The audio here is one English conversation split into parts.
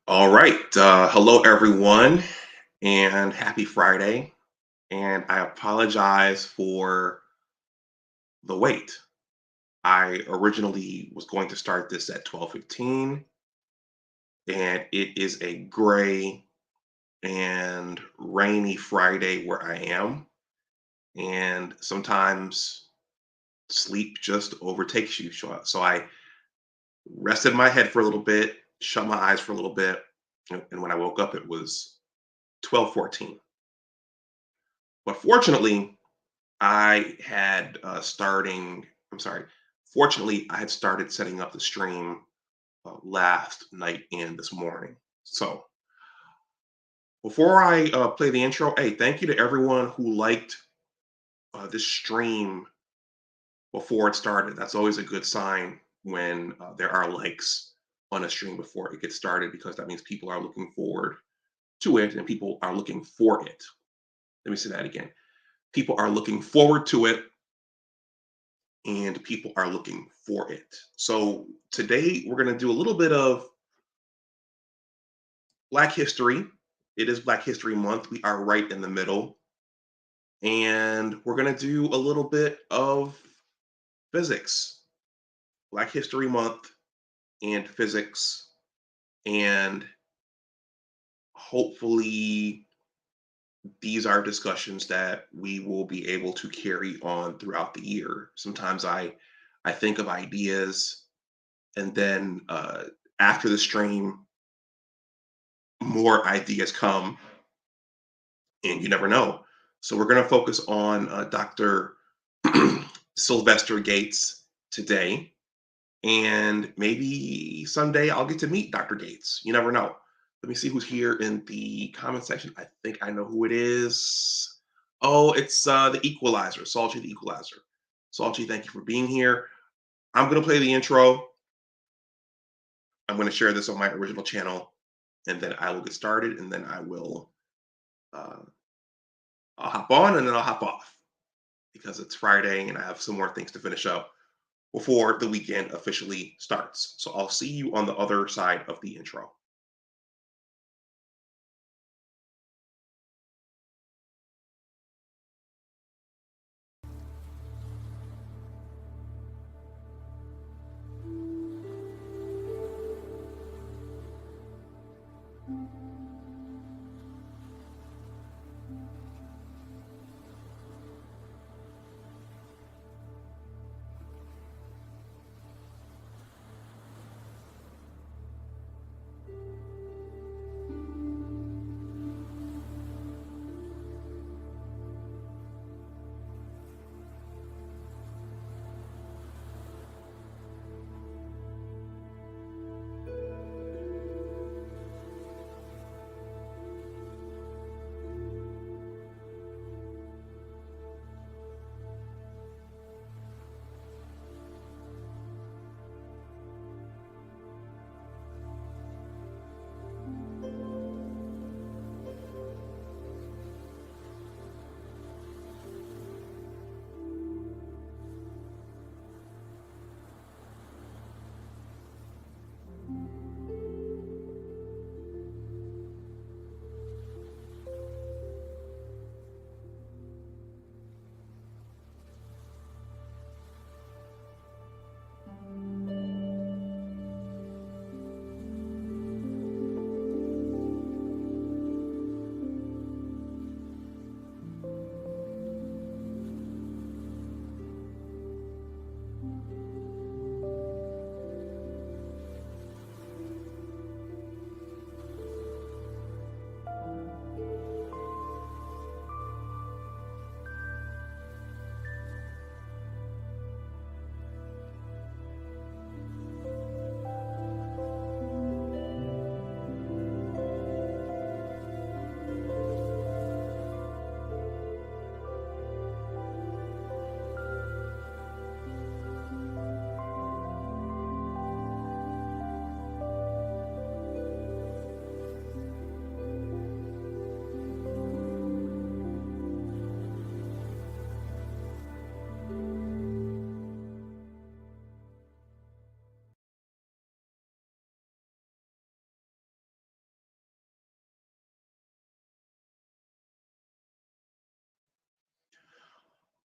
All right. Hello, everyone, and happy Friday. And I apologize for the wait. I originally was going to start this at 12:15, and it is a gray and rainy Friday where I am. And sometimes sleep just overtakes you. So I rested my head for a little bit, shut my eyes for a little bit, and when I woke up, it was 12:14. But fortunately, I had I'm sorry. Fortunately, I had started setting up the stream last night and this morning. So before I play the intro, hey, thank you to everyone who liked this stream before it started. That's always a good sign when there are likes on a stream before it gets started because that means people are looking forward to it and people are looking for it. Let me say that again. People are looking forward to it and people are looking for it. So today we're going to do a little bit of Black history. It is Black History Month. We are right in the middle. And we're going to do a little bit of physics, Black History Month and physics. And hopefully, these are discussions that we will be able to carry on throughout the year. Sometimes I think of ideas and then after the stream, more ideas come, and you never know. So we're going to focus on Dr. Sylvester Gates today, and maybe someday I'll get to meet Dr. Gates. You never know. Let me see who's here in the comment section. I think I know who it is. Oh, it's the Equalizer, Salty the Equalizer. Salty, thank you for being here. I'm going to play the intro. I'm going to share this on my original channel, and then I will get started, and then uh, I'll hop on and then I'll hop off because it's Friday and I have some more things to finish up before the weekend officially starts. So I'll see you on the other side of the intro.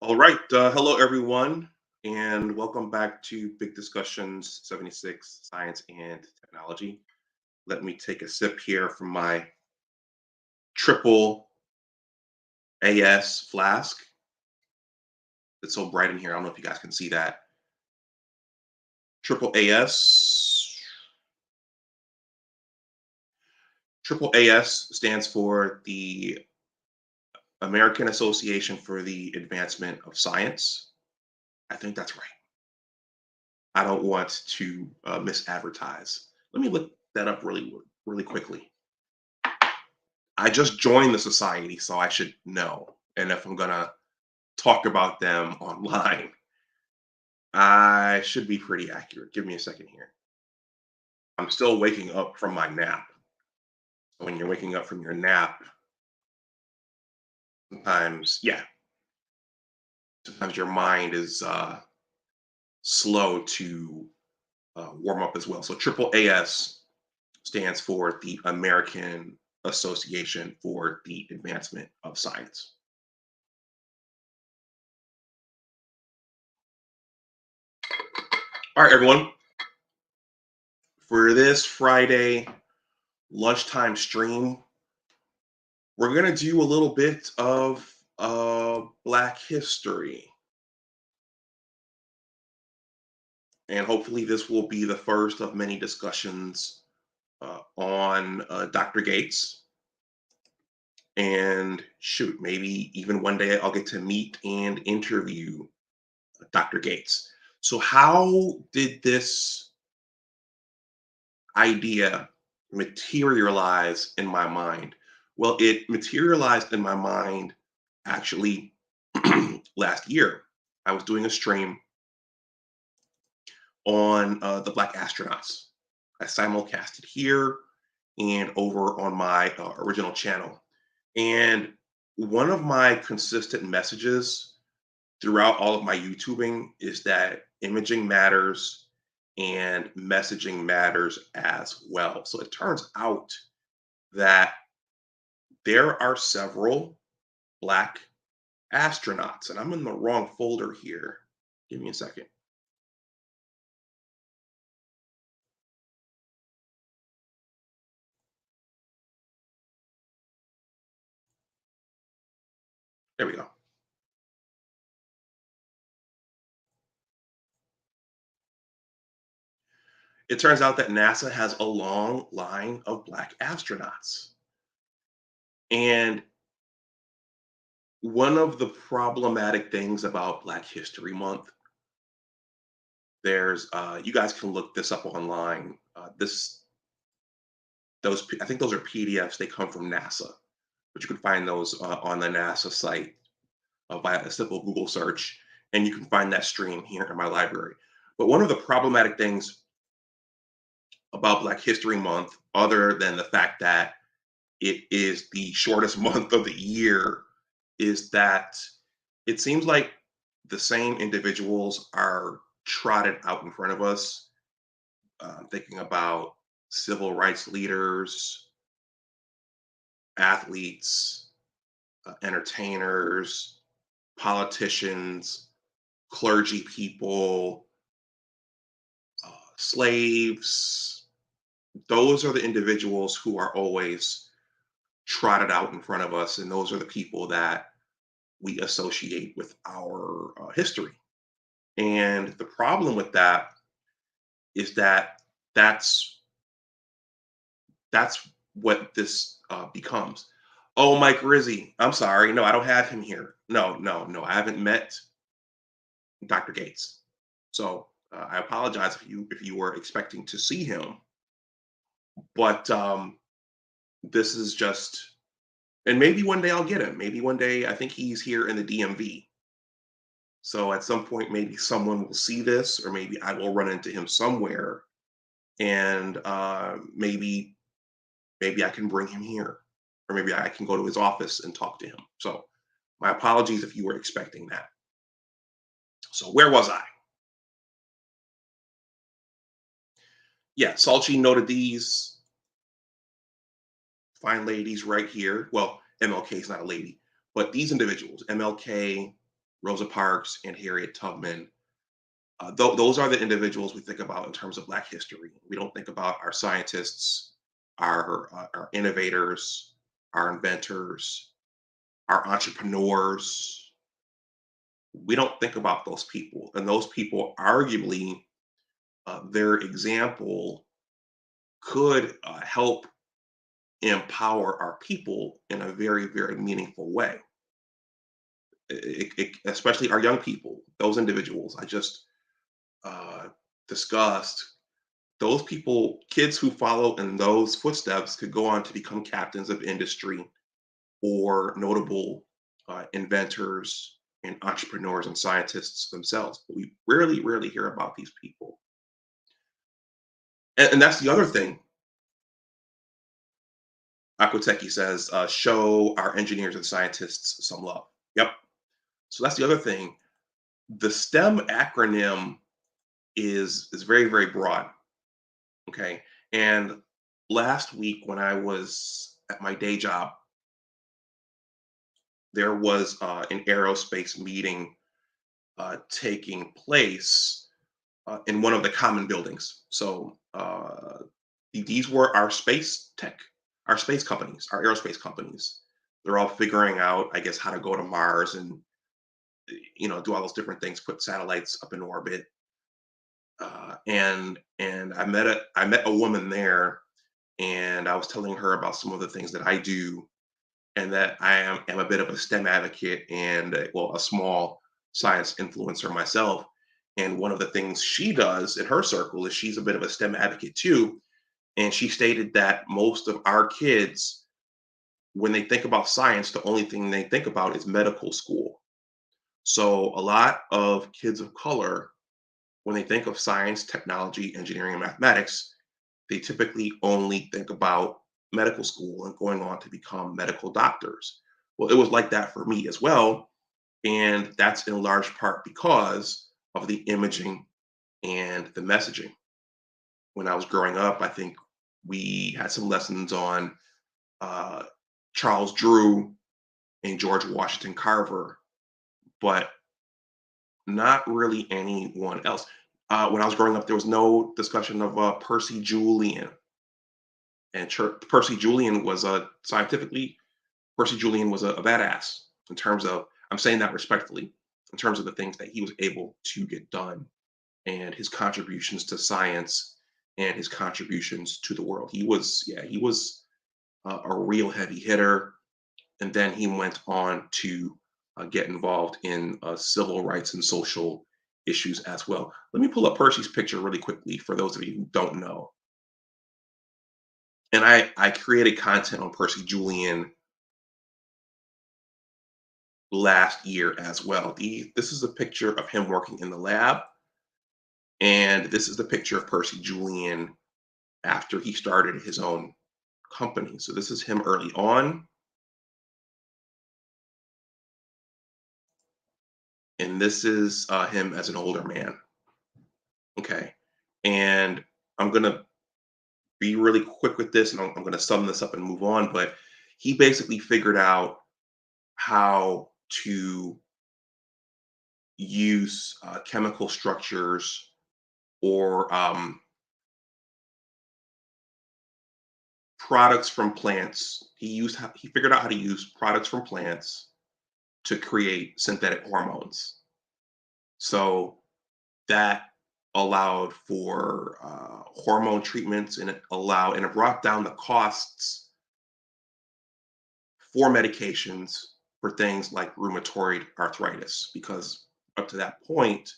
All right. Hello, everyone, and welcome back to Big Discussions 76 Science and Technology. Let me take a sip here from my triple AS flask. It's so bright in here. I don't know if you guys can see that. Triple AS. Triple AS stands for the American Association for the Advancement of Science. I think that's right. I don't want to misadvertise. Let me look that up really quickly. I just joined the society, so I should know. And if I'm gonna talk about them online, I should be pretty accurate. Give me a second here. I'm still waking up from my nap. When you're waking up from your nap, sometimes your mind is slow to warm up as well. So triple AS stands for the American Association for the Advancement of Science. All right, everyone. For this Friday lunchtime stream, we're going to do a little bit of Black history. And hopefully, this will be the first of many discussions on Dr. Gates. And shoot, maybe even one day I'll get to meet and interview Dr. Gates. So, how did this idea materialize in my mind? Well, it materialized in my mind actually last year. I was doing a stream on the Black astronauts. I simulcasted here and over on my original channel. And one of my consistent messages throughout all of my YouTubing is that imaging matters and messaging matters as well. So it turns out that there are several Black astronauts, and I'm in the wrong folder here. Give me a second. There we go. It turns out that NASA has a long line of Black astronauts. And one of the problematic things about Black History Month, you guys can look this up online. I think those are PDFs. They come from NASA, but you can find those on the NASA site via a simple Google search, and you can find that stream here in my library. But one of the problematic things about Black History Month, other than the fact that it is the shortest month of the year, is that it seems like the same individuals are trotted out in front of us. Thinking about civil rights leaders, athletes, entertainers, politicians, clergy people, slaves. Those are the individuals who are always trotted out in front of us, and those are the people that we associate with our history. And the problem with that is that that's that's what this becomes. Oh, Mike Rizzi. I'm sorry. No, I don't have him here. No, no, no. I haven't met Dr. Gates. So I apologize if you were expecting to see him, but this is just. And maybe one day I'll get him. Maybe one day I think he's here in the DMV. So at some point, maybe someone will see this, or maybe I will run into him somewhere, and maybe I can bring him here, or maybe I can go to his office and talk to him. So my apologies if you were expecting that. So where was I? Yeah, Salchi noted these fine ladies right here. Well, MLK is not a lady, but these individuals, MLK, Rosa Parks, and Harriet Tubman. Those are the individuals we think about in terms of Black history. We don't think about our scientists, our innovators, our inventors, our entrepreneurs. We don't think about those people, and those people, arguably, their example could help empower our people in a very, very meaningful way. Especially our young people, those individuals I just uh, discussed. Those people, kids who follow in those footsteps, could go on to become captains of industry or notable inventors and entrepreneurs and scientists themselves. But we rarely, rarely hear about these people. And that's the other thing. Aquateki says, show our engineers and scientists some love. Yep. So that's the other thing. The STEM acronym is very, very broad. Okay. And last week when I was at my day job, there was an aerospace meeting taking place in one of the common buildings. So these were our space tech, our space companies, our aerospace companies. They're all figuring out, I guess, how to go to Mars and do all those different things, put satellites up in orbit. And I met a woman there, and I was telling her about some of the things that I do, and that I am a bit of a STEM advocate and well, a small science influencer myself. And one of the things she does in her circle is she's a bit of a STEM advocate too. And she stated that most of our kids, when they think about science, the only thing they think about is medical school. So a lot of kids of color, when they think of science, technology, engineering, and mathematics, they typically only think about medical school and going on to become medical doctors. Well, it was like that for me as well. And that's in large part because of the imaging and the messaging. When I was growing up, I think we had some lessons on uh, Charles Drew and George Washington Carver, but not really anyone else. When I was growing up, there was no discussion of Percy Julian. And Percy Julian was Percy Julian was a badass in terms of, I'm saying that respectfully, in terms of the things that he was able to get done and his contributions to science and his contributions to the world. He was a real heavy hitter. And then he went on to get involved in civil rights and social issues as well. Let me pull up Percy's picture really quickly for those of you who don't know. And I created content on Percy Julian last year as well. This is a picture of him working in the lab, and this is the picture of Percy Julian after he started his own company. So this is him early on, and this is him as an older man. Okay, and I'm gonna be really quick with this, and I'm gonna sum this up and move on. But he basically figured out how to use chemical structures or products from plants. He figured out how to use products from plants to create synthetic hormones. So that allowed for hormone treatments, and it brought down the costs for medications for things like rheumatoid arthritis, because up to that point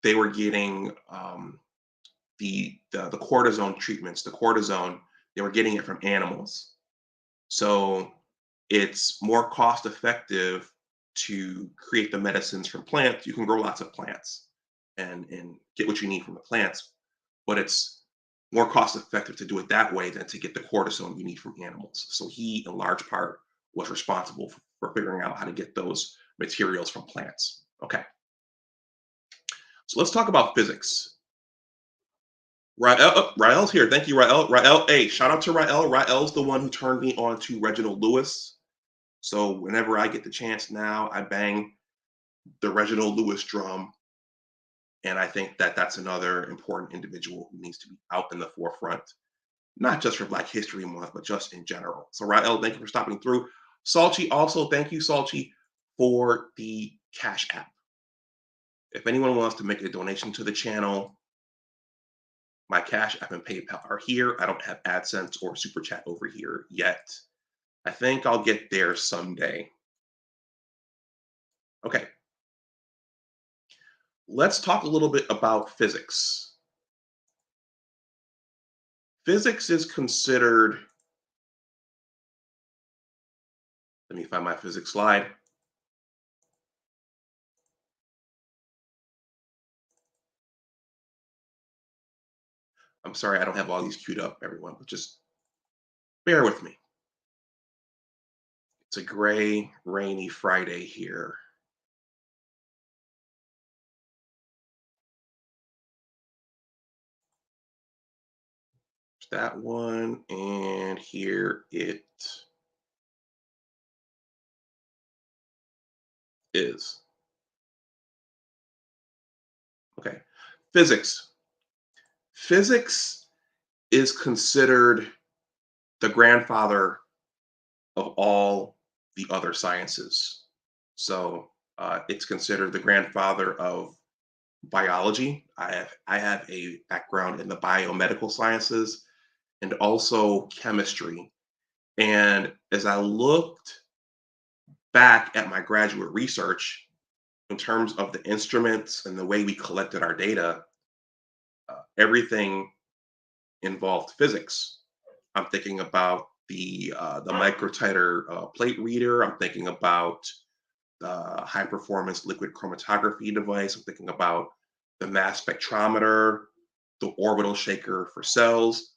they were getting the cortisone treatments, the cortisone, they were getting it from animals. So it's more cost effective to create the medicines from plants. You can grow lots of plants and get what you need from the plants, but it's more cost effective to do it that way than to get the cortisone you need from animals. So he, in large part, was responsible for figuring out how to get those materials from plants. Okay, so let's talk about physics. Rael's here. Thank you, Rael. Rael, hey, shout out to Rael. Rael's the one who turned me on to Reginald Lewis. So whenever I get the chance now, I bang the Reginald Lewis drum. And I think that that's another important individual who needs to be out in the forefront, not just for Black History Month, but just in general. So, Rael, thank you for stopping through. Salchi, also, thank you, Salchi, for the Cash App. If anyone wants to make a donation to the channel, my Cash App and PayPal are here. I don't have AdSense or Super Chat over here yet. I think I'll get there someday. Okay, let's talk a little bit about physics. Physics is considered, let me find my physics slide. I'm sorry, I don't have all these queued up, everyone, but just bear with me. It's a gray, rainy Friday here. That one, and here it is. Okay, physics. Physics is considered the grandfather of all the other sciences. So it's considered the grandfather of biology. I have a background in the biomedical sciences and also chemistry. And as I looked back at my graduate research in terms of the instruments and the way we collected our data, everything involved physics. I'm thinking about the microtiter plate reader. I'm thinking about the high performance liquid chromatography device. I'm thinking about the mass spectrometer, the orbital shaker for cells.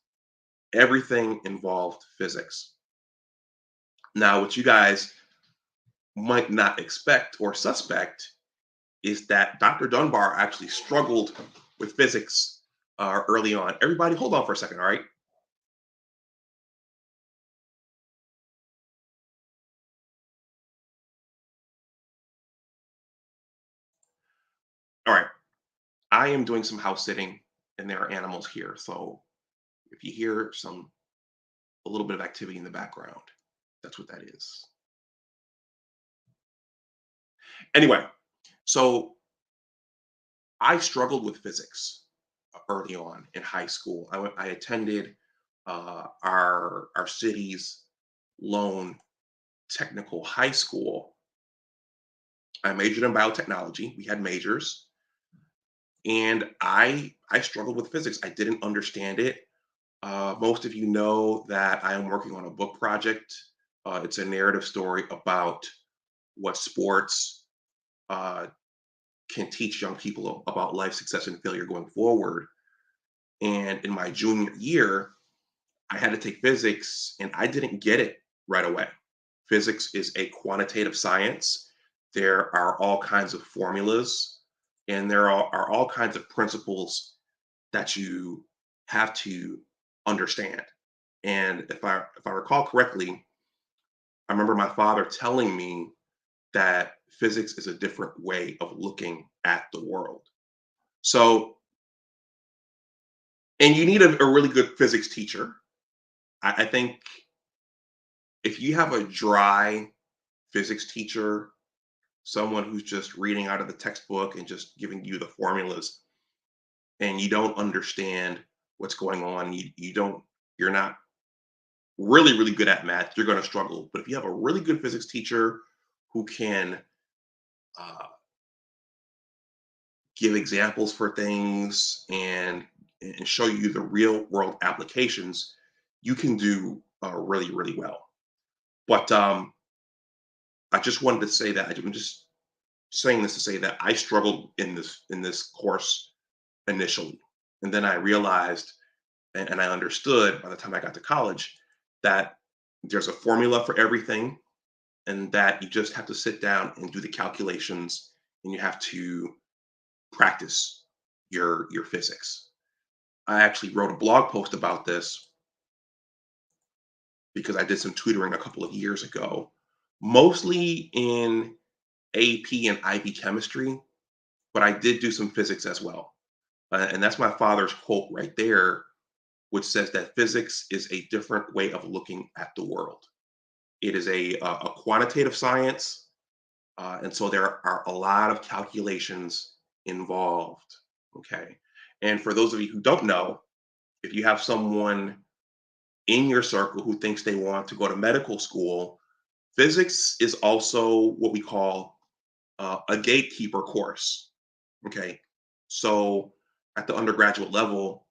Everything involved physics. Now, what you guys might not expect or suspect is that Dr. Dunbar actually struggled with physics early on. Everybody, hold on for a second, all right? All right. I am doing some house sitting and there are animals here. So if you hear a little bit of activity in the background, that's what that is. Anyway, so I struggled with physics early on in high school. I attended our city's lone technical high school. I majored in biotechnology. We had majors, and I struggled with physics. I didn't understand it. Most of you know that I am working on a book project. It's a narrative story about what sports uh, can teach young people about life, success, and failure going forward. And in my junior year, I had to take physics, and I didn't get it right away. Physics is a quantitative science. There are all kinds of formulas, and there are all kinds of principles that you have to understand. And if I recall correctly, I remember my father telling me that physics is a different way of looking at the world. So, and you need a really good physics teacher. I think if you have a dry physics teacher, someone who's just reading out of the textbook and just giving you the formulas, and you don't understand what's going on, you're not really good at math, you're going to struggle. But if you have a really good physics teacher who can uh, give examples for things and show you the real world applications, you can do really well. But I just wanted to say that I'm just saying this to say that I struggled in this course initially, and then I realized and I understood by the time I got to college that there's a formula for everything, and that you just have to sit down and do the calculations, and you have to practice your physics. I actually wrote a blog post about this because I did some tutoring a couple of years ago, mostly in AP and IB chemistry, but I did do some physics as well. And that's my father's quote right there, which says that physics is a different way of looking at the world. It is a quantitative science, and so there are a lot of calculations involved. Okay. And for those of you who don't know, if you have someone in your circle who thinks they want to go to medical school, physics is also what we call a gatekeeper course. Okay. So at the undergraduate level,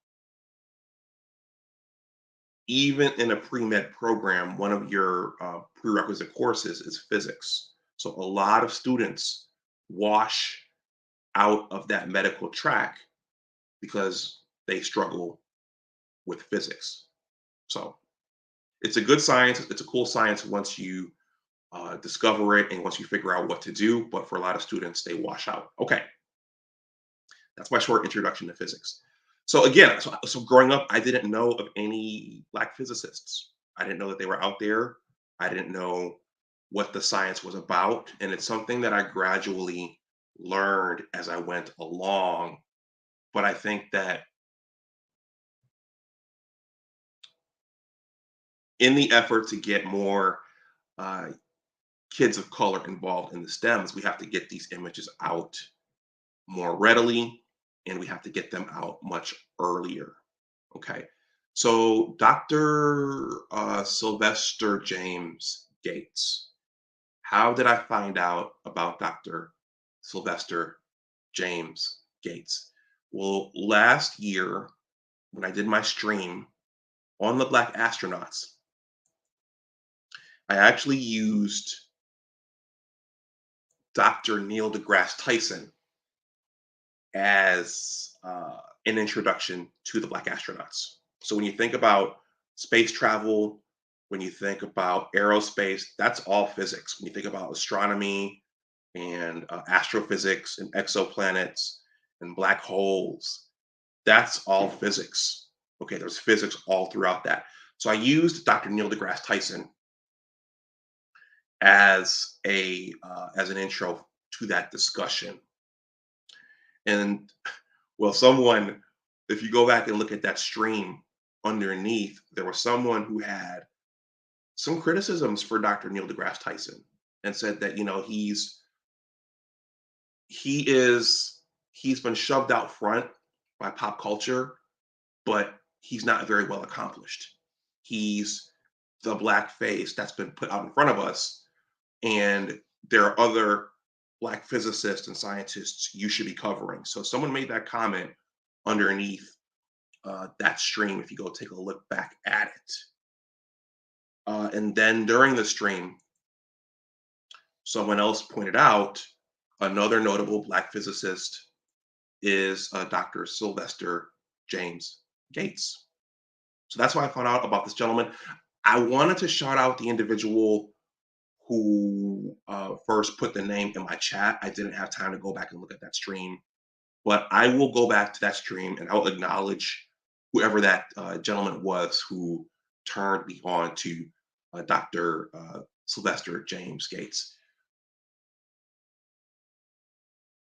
even in a pre-med program, one of your prerequisite courses is physics. So a lot of students wash out of that medical track because they struggle with physics. So it's a good science. It's a cool science once you discover it and once you figure out what to do. But for a lot of students, they wash out. Okay, that's my short introduction to physics. So again, so growing up, I didn't know of any Black physicists. I didn't know that they were out there. I didn't know what the science was about, and it's something that I gradually learned as I went along. But I think that in the effort to get more uh, kids of color involved in the STEMs, we have to get these images out more readily, and we have to get them out much earlier. Okay. So Dr. Sylvester James Gates. How did I find out about Dr. Sylvester James Gates? Well, last year when I did my stream on the Black astronauts, I actually used Dr. Neil deGrasse Tyson as an introduction to the Black astronauts. So when you think about space travel, when you think about aerospace, that's all physics. When you think about astronomy and astrophysics and exoplanets and black holes, that's all physics. Okay, there's physics all throughout that. So I used Dr. Neil deGrasse Tyson as an intro to that discussion. And well, someone, if you go back and look at that stream underneath, there was someone who had some criticisms for Dr. Neil deGrasse Tyson and said that, you know, he is he's been shoved out front by pop culture, but he's not very well accomplished. He's the black face that's been put out in front of us, and there are other black physicists and scientists you should be covering. So someone made that comment underneath that stream if you go take a look back at it. And then during the stream, someone else pointed out another notable Black physicist is Dr. Sylvester James Gates. So that's why I found out about this gentleman. I wanted to shout out the individual who first put the name in my chat. I didn't have time to go back and look at that stream, but I will go back to that stream and I'll acknowledge whoever that gentleman was who turned me on to Dr. Sylvester James Gates.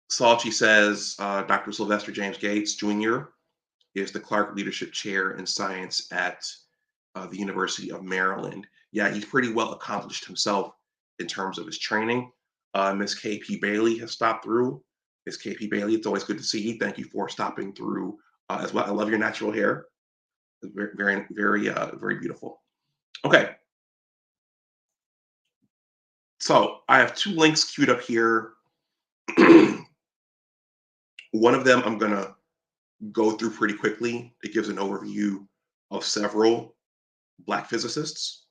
Salchi says Dr. Sylvester James Gates Jr. is the Clark Leadership Chair in Science at the University of Maryland. Yeah, he's pretty well accomplished himself in terms of his training. Miss KP Bailey has stopped through. Miss KP Bailey, it's always good to see you. Thank you for stopping through as well. I love your natural hair. Very, very, very, very beautiful. Okay. So I have two links queued up here. One of them I'm going to go through pretty quickly. It gives an overview of several Black physicists.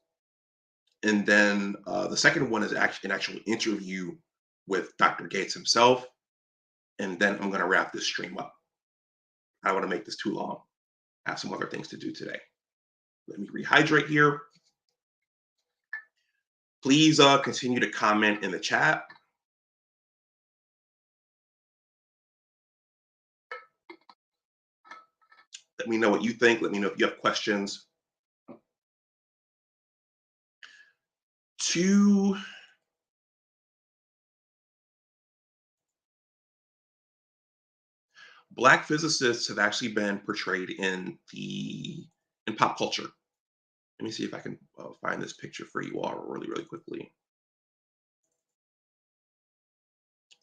And then the second one is actually an actual interview with Dr. Gates himself. And then I'm going to wrap this stream up. I don't want to make this too long. I have some other things to do today. Let me rehydrate here. Please continue to comment in the chat. Let me know what you think. Let me know if you have questions. To Black physicists have actually been portrayed in pop culture. Let me see if I can find this picture for you all really, really quickly.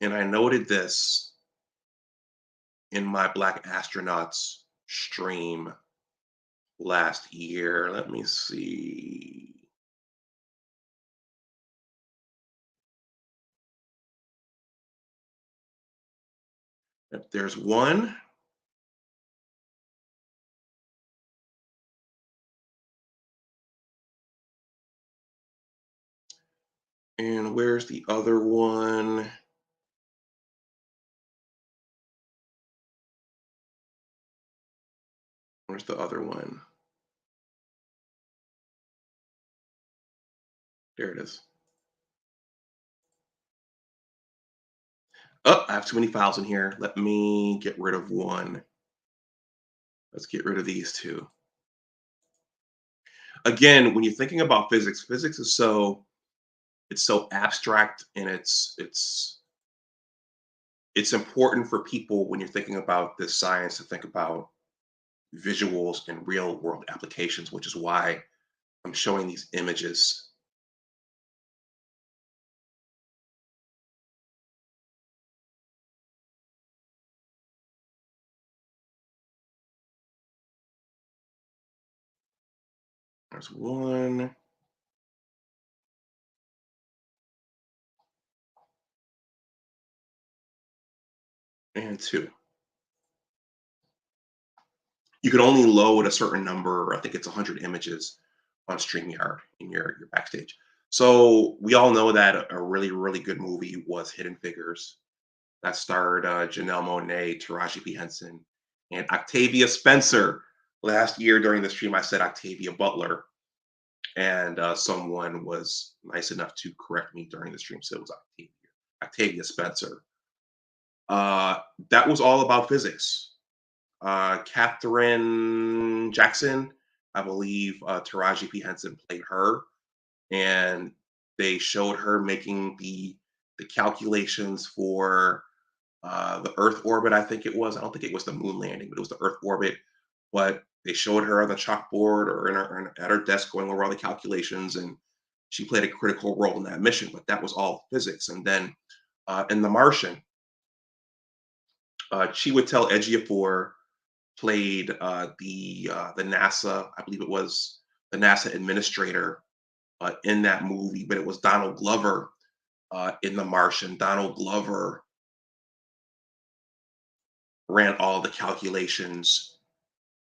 And I noted this in my Black astronauts stream last year. Let me see. If there's one, and where's the other one? Where's the other one? There it is. Oh, I have too many files in here. Let me get rid of one. Let's get rid of these two. Again, when you're thinking about physics, physics is so abstract, and it's important for people when you're thinking about this science to think about visuals and real world applications, which is why I'm showing these images. There's one and two. You can only load a certain number, I think it's 100 images on StreamYard in your backstage. So we all know that a really, really good movie was Hidden Figures that starred Janelle Monáe, Taraji P. Henson, and Octavia Spencer. Last year during the stream, I said Octavia Butler, and someone was nice enough to correct me during the stream, so it was Octavia Spencer. Uh, that was all about physics. Katherine Jackson, I believe Taraji P. Henson played her, and they showed her making the calculations for the Earth orbit. I think it was. I don't think it was the moon landing, but it was the Earth orbit. But they showed her on the chalkboard or at her desk going over all the calculations, and she played a critical role in that mission. But that was all physics. And then in The Martian, Chiwetel Ejiofor played the NASA, I believe it was the NASA administrator in that movie, but it was Donald Glover in The Martian. Donald Glover ran all the calculations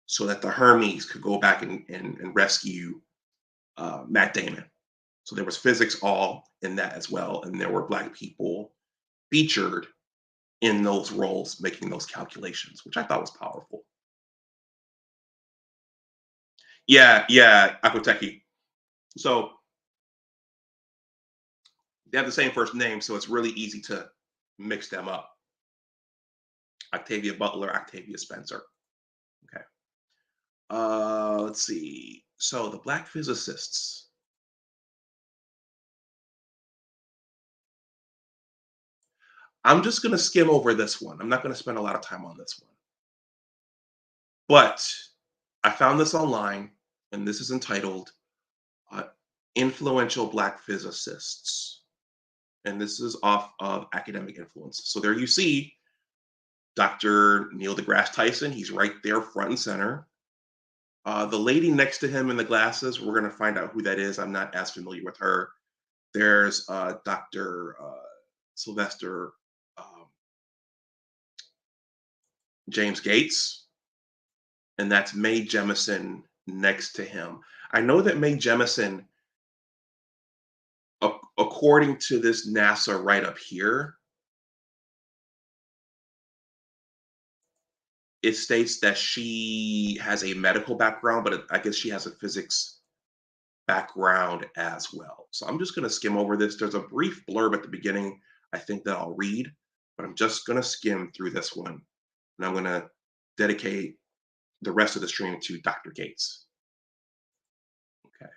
so that the Hermes could go back and rescue Matt Damon. So there was physics all in that as well, and there were Black people featured in those roles making those calculations, which I thought was powerful. Yeah, yeah, Akoteki. So they have the same first name, so it's really easy to mix them up. Octavia Butler, Octavia Spencer. Okay. Let's see. So the Black Physicists. I'm just going to skim over this one. I'm not going to spend a lot of time on this one. But I found this online, and this is entitled uh, Influential Black Physicists. And this is off of Academic Influence. So there you see Dr. Neil deGrasse Tyson. He's right there, front and center. The lady next to him in the glasses, we're going to find out who that is. I'm not as familiar with her. There's Dr. Sylvester um, James Gates, and that's Mae Jemison next to him. I know that Mae Jemison, according to this NASA right up here, it states that she has a medical background, but I guess she has a physics background as well. So I'm just going to skim over this. There's a brief blurb at the beginning, I think, that I'll read, but I'm just going to skim through this one. And I'm going to dedicate the rest of the stream to Dr. Gates. Okay.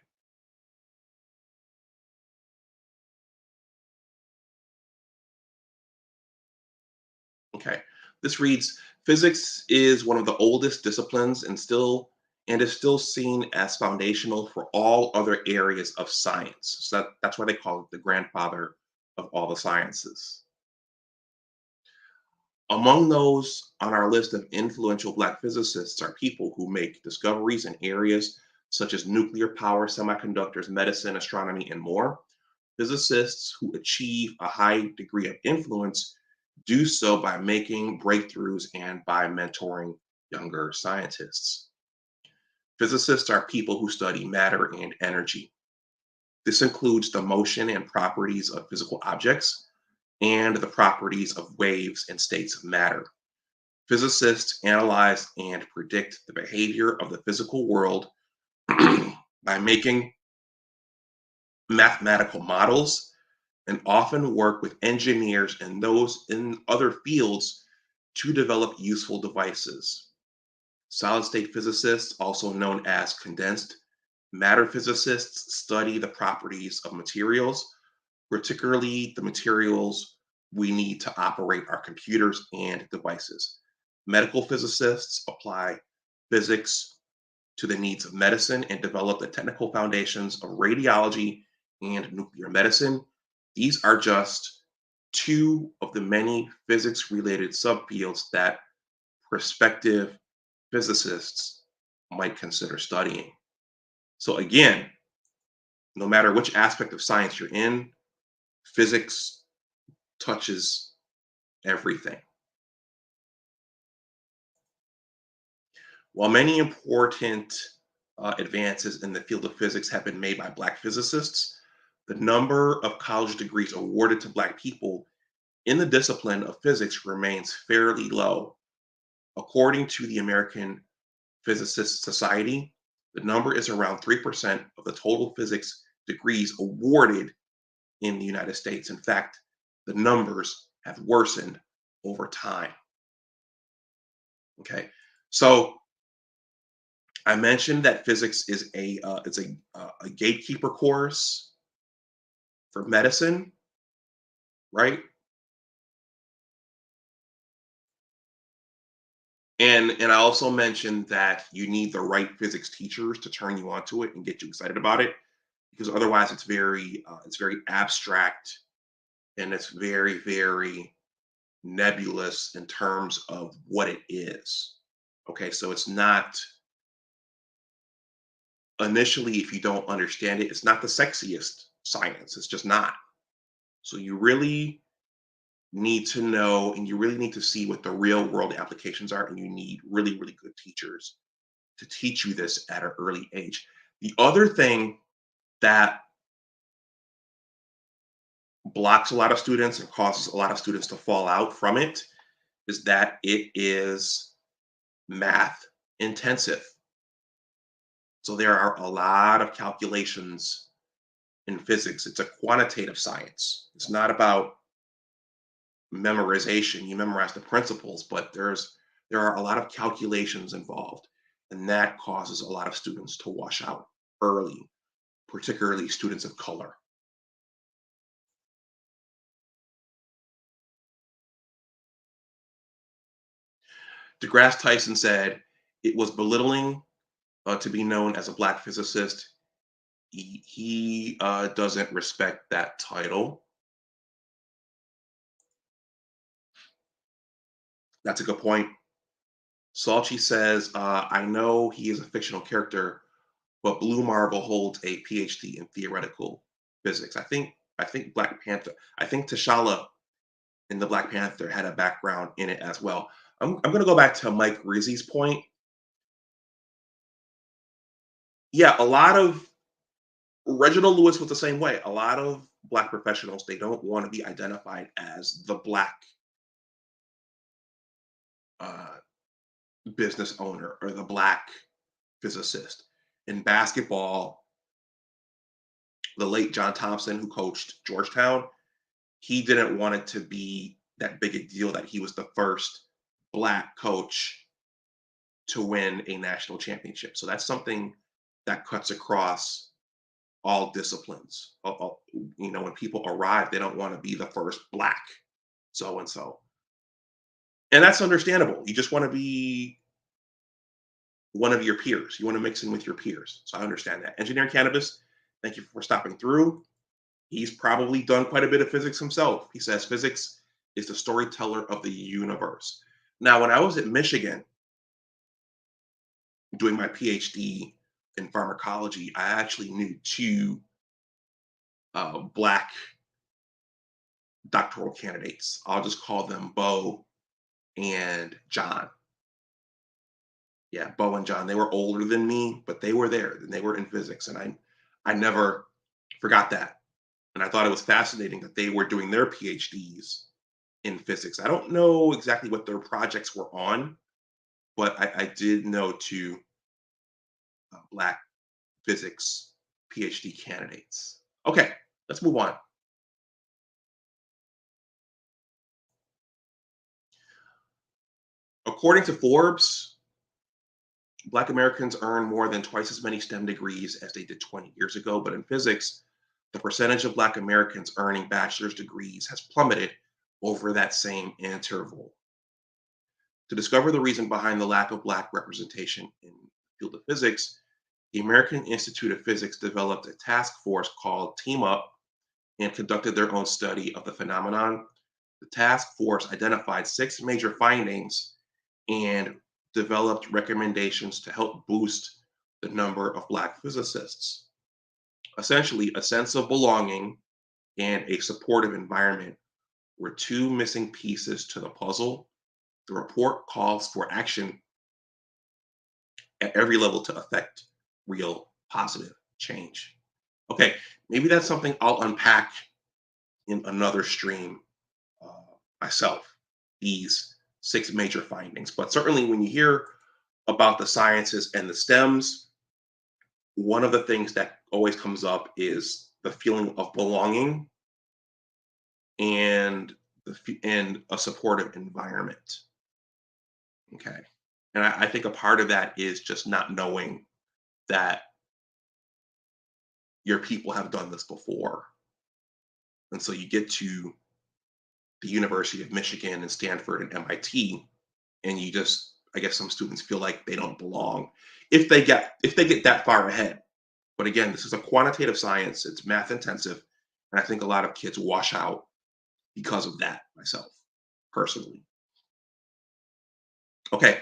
Okay. This reads, Physics is one of the oldest disciplines and is still seen as foundational for all other areas of science. So that's why they call it the grandfather of all the sciences. Among those on our list of influential Black physicists are people who make discoveries in areas such as nuclear power, semiconductors, medicine, astronomy, and more. Physicists who achieve a high degree of influence do so by making breakthroughs and by mentoring younger scientists. Physicists are people who study matter and energy. This includes the motion and properties of physical objects and the properties of waves and states of matter. Physicists analyze and predict the behavior of the physical world by making mathematical models and often work with engineers and those in other fields to develop useful devices. Solid state physicists, also known as condensed matter physicists, study the properties of materials, particularly the materials we need to operate our computers and devices. Medical physicists apply physics to the needs of medicine and develop the technical foundations of radiology and nuclear medicine. These are just two of the many physics related subfields that prospective physicists might consider studying. So, again, no matter which aspect of science you're in, physics touches everything. While many important advances in the field of physics have been made by Black physicists, the number of college degrees awarded to Black people in the discipline of physics remains fairly low. According to the American Physicists Society, the number is around 3% of the total physics degrees awarded in the United States. In fact, the numbers have worsened over time. Okay, so I mentioned that physics is a gatekeeper course for medicine, right? And I also mentioned that you need the right physics teachers to turn you onto it and get you excited about it, because otherwise it's very abstract and it's very nebulous in terms of what it is. Okay, so it's not initially, if you don't understand it, it's not the sexiest science. It's just not. So you really need to know and you really need to see what the real world applications are, and you need really good teachers to teach you this at an early age. The other thing that blocks a lot of students and causes a lot of students to fall out from it is that it is math intensive. So there are a lot of calculations in physics. It's a quantitative science. It's not about memorization. You memorize the principles, but there are a lot of calculations involved, and that causes a lot of students to wash out early, particularly students of color. DeGrasse Tyson said it was belittling to be known as a Black physicist. He doesn't respect that title. That's a good point. Salchi says, I know he is a fictional character, but Blue Marble holds a PhD in theoretical physics. I think Black Panther, I think T'Challa in the Black Panther had a background in it as well. I'm going to go back to Mike Rizzi's point. Yeah, a lot of Reginald Lewis was the same way. A lot of Black professionals, they don't want to be identified as the Black uh, business owner or the Black physicist. In basketball, the late John Thompson, who coached Georgetown, he didn't want it to be that big a deal that he was the first Black coach to win a national championship. So that's something that cuts across all disciplines. When people arrive, they don't want to be the first Black so and so. And that's understandable. You just want to be one of your peers. You want to mix in with your peers. So I understand that. Engineering Cannabis, thank you for stopping through. He's probably done quite a bit of physics himself. He says physics is the storyteller of the universe. Now, when I was at Michigan doing my PhD in pharmacology, I actually knew two Black doctoral candidates. I'll just call them Bo and John. Yeah, Bo and John. They were older than me, but they were there and they were in physics. And I never forgot that. And I thought it was fascinating that they were doing their PhDs in physics. I don't know exactly what their projects were on, but I did know two Black physics PhD candidates. Okay, let's move on. According to Forbes, Black Americans earn more than twice as many STEM degrees as they did 20 years ago. But in physics, the percentage of Black Americans earning bachelor's degrees has plummeted over that same interval. To discover the reason behind the lack of Black representation in the field of physics, the American Institute of Physics developed a task force called Team Up and conducted their own study of the phenomenon. The task force identified six major findings and developed recommendations to help boost the number of Black physicists. Essentially, a sense of belonging and a supportive environment were two missing pieces to the puzzle. The report calls for action at every level to affect real positive change. Okay, maybe that's something I'll unpack in another stream myself, these six major findings. But certainly, when you hear about the sciences and the STEMs, one of the things that always comes up is the feeling of belonging and and a supportive environment. Okay, and I think a part of that is just not knowing that your people have done this before, and so you get to the University of Michigan and Stanford and MIT, and you just, I guess some students feel like they don't belong if they get that far ahead. But again, this is a quantitative science, it's math intensive, and I think a lot of kids wash out because of that myself, personally. Okay,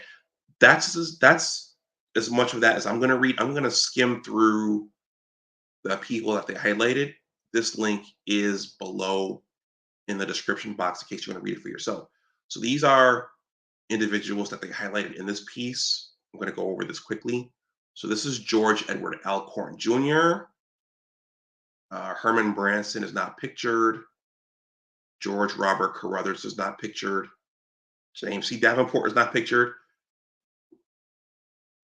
that's as much of that as I'm going to read. I'm going to skim through the people that they highlighted. This link is below in the description box in case you want to read it for yourself. So these are individuals that they highlighted in this piece. I'm going to go over this quickly. So this is George Edward Alcorn Jr. Herman Branson is not pictured. George Robert Carruthers is not pictured. James C. Davenport is not pictured.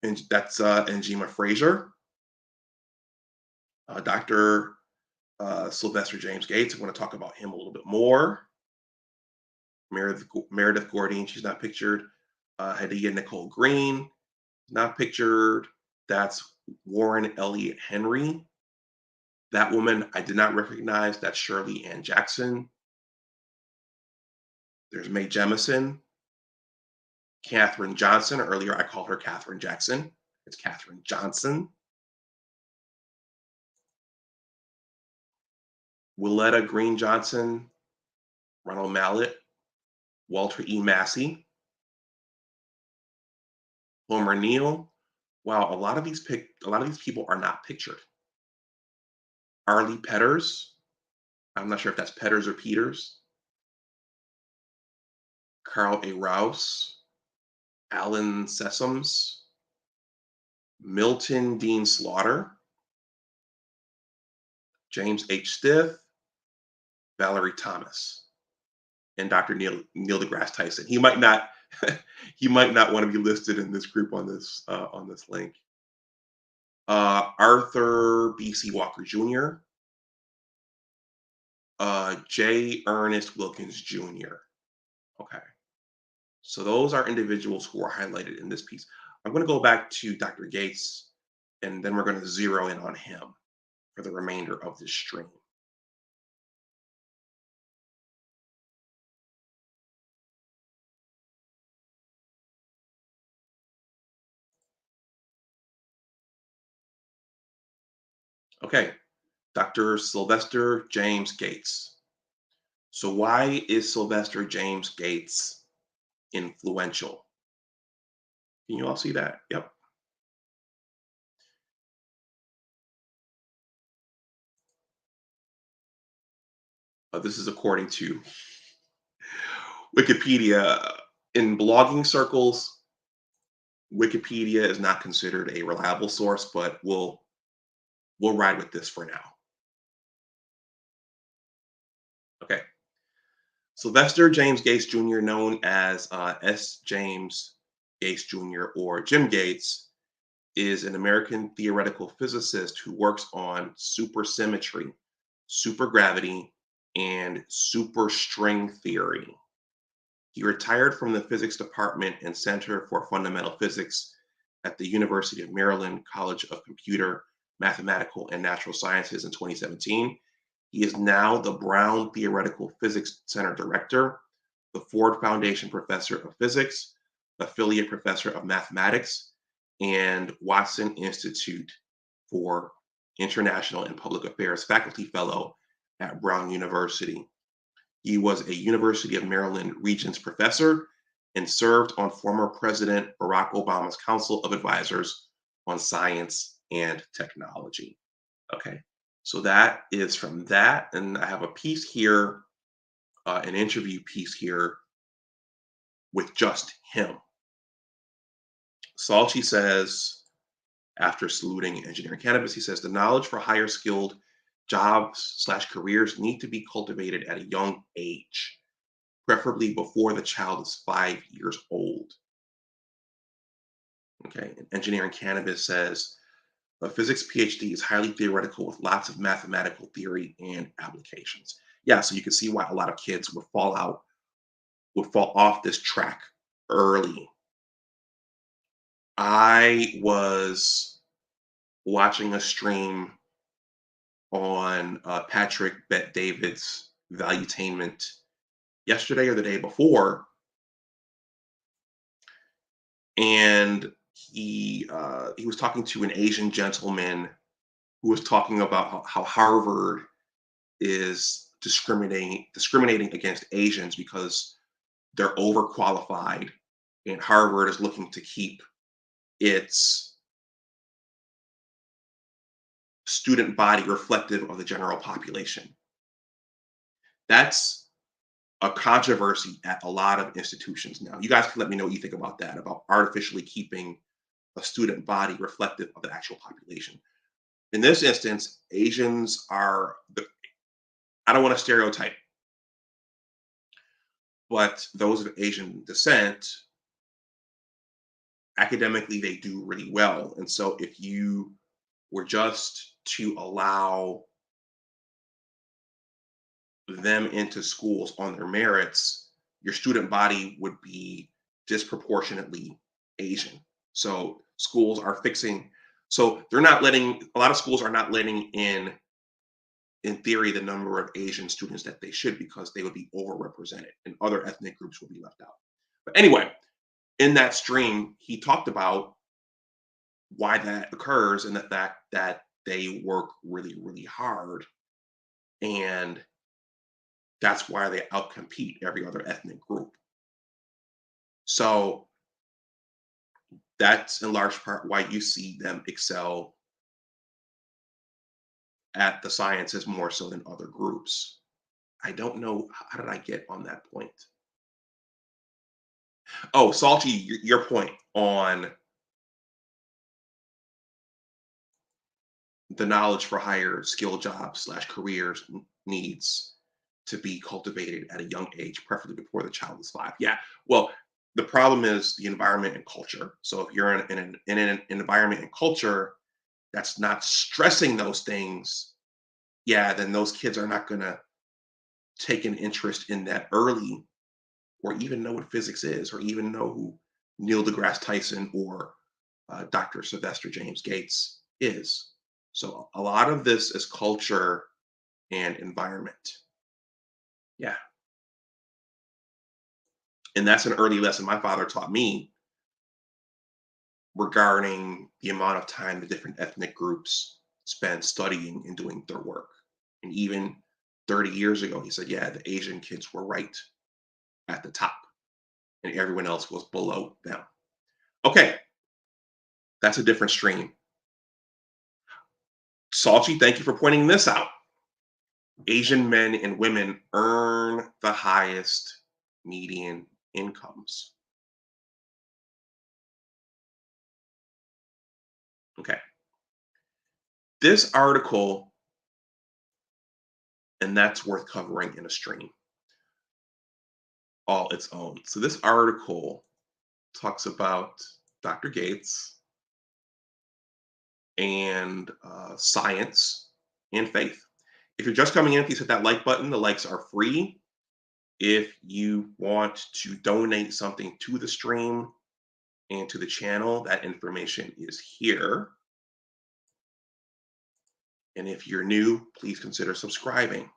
And that's Njima Fraser. Dr. Sylvester James Gates. I want to talk about him a little bit more. Meredith Gordine, she's not pictured. Hadia Nicole Green, not pictured. That's Warren Elliott Henry. That woman I did not recognize. That's Shirley Ann Jackson. There's Mae Jemison. Katherine Johnson. Earlier I called her Katherine Jackson. It's Katherine Johnson. Willetta Green Johnson. Ronald Mallett. Walter E. Massey. Homer Neal. Wow, a lot of these people are not pictured. Arlie Petters. I'm not sure if that's Petters or Peters. Carl A. Rouse. Alan Sessoms. Milton Dean Slaughter. James H. Stith. Valerie Thomas. And Dr. Neil deGrasse Tyson. He might not he might not want to be listed in this group on this link. Arthur B.C. Walker Jr. J. Ernest Wilkins Jr. Okay. So those are individuals who are highlighted in this piece. I'm going to go back to Dr. Gates, and then we're going to zero in on him for the remainder of this stream. Okay, Dr. Sylvester James Gates. So, why is Sylvester James Gates influential? Can you all see that? Yep. This is according to Wikipedia. In blogging circles, Wikipedia is not considered a reliable source, but we'll ride with this for now. Okay. Sylvester James Gates Jr., known as S. James Gates Jr. or Jim Gates, is an American theoretical physicist who works on supersymmetry, supergravity, and superstring theory. He retired from the physics department and Center for Fundamental Physics at the University of Maryland College of Computer, Mathematical, and Natural Sciences in 2017. He is now the Brown Theoretical Physics Center Director, the Ford Foundation Professor of Physics, Affiliate Professor of Mathematics, and Watson Institute for International and Public Affairs Faculty Fellow at Brown University. He was a University of Maryland Regents Professor and served on former President Barack Obama's Council of Advisors on Science and Technology. Okay, so that is from that. And I have a piece here, an interview piece here with just him. Salchi says, after saluting engineering cannabis, he says the knowledge for higher skilled jobs slash careers need to be cultivated at a young age, preferably before the child is 5 years old. Okay, and engineering cannabis says a physics PhD is highly theoretical with lots of mathematical theory and applications. Yeah, so you can see why a lot of kids would fall off this track early. I was watching a stream on Patrick Bet David's Valuetainment yesterday or the day before, and he was talking to an Asian gentleman who was talking about how Harvard is discriminating against Asians because they're overqualified, and Harvard is looking to keep its student body reflective of the general population. That's a controversy at a lot of institutions now. You guys can let me know what you think about that, about artificially keeping a student body reflective of the actual population. In this instance, Asians are, I don't want to stereotype, but those of Asian descent, academically, they do really well. And so if you were just to allow them into schools on their merits, your student body would be disproportionately Asian. So schools are fixing, so they're not letting, a lot of schools are not letting in theory, the number of Asian students that they should because they would be overrepresented and other ethnic groups will be left out. But anyway, in that stream, he talked about why that occurs and the fact that they work really, really hard. And that's why they outcompete every other ethnic group. So that's in large part why you see them excel at the sciences more so than other groups. I don't know, how did I get on that point? Oh, Salty, your point on the knowledge for higher skill jobs slash careers needs to be cultivated at a young age, preferably before the child is 5. Yeah, well, the problem is the environment and culture. So if you're in an environment and culture that's not stressing those things, yeah, then those kids are not going to take an interest in that early, or even know what physics is, or even know who Neil deGrasse Tyson or Dr. Sylvester James Gates is. So a lot of this is culture and environment. Yeah. And that's an early lesson my father taught me regarding the amount of time the different ethnic groups spend studying and doing their work. And even 30 years ago, he said, yeah, the Asian kids were right at the top and everyone else was below them. Okay, that's a different stream. Salchi, thank you for pointing this out. Asian men and women earn the highest median incomes. Okay. This article, and that's worth covering in a stream all its own. So this article talks about Dr. Gates and science and faith. If you're just coming in, please hit that like button. The likes are free. If you want to donate something to the stream and to the channel, that information is here. And if you're new, please consider subscribing.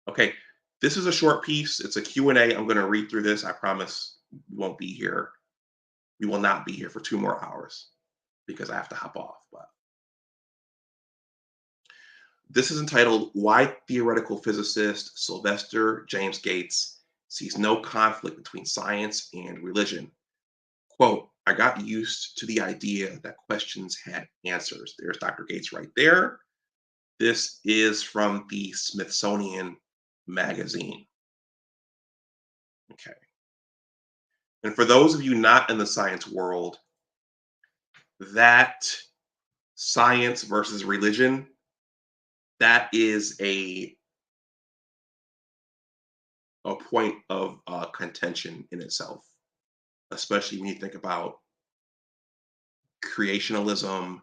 Okay, this is a short piece. It's a Q&A. I'm going to read through this. I promise we won't be here. We will not be here for 2 more hours because I have to hop off. But this is entitled Why Theoretical Physicist Sylvester James Gates Sees No Conflict Between Science and Religion. Quote, I got used to the idea that questions had answers. There's Dr. Gates right there. This is from the Smithsonian Magazine. Okay. And for those of you not in the science world, that science versus religion, that is a point of contention in itself, especially when you think about creationalism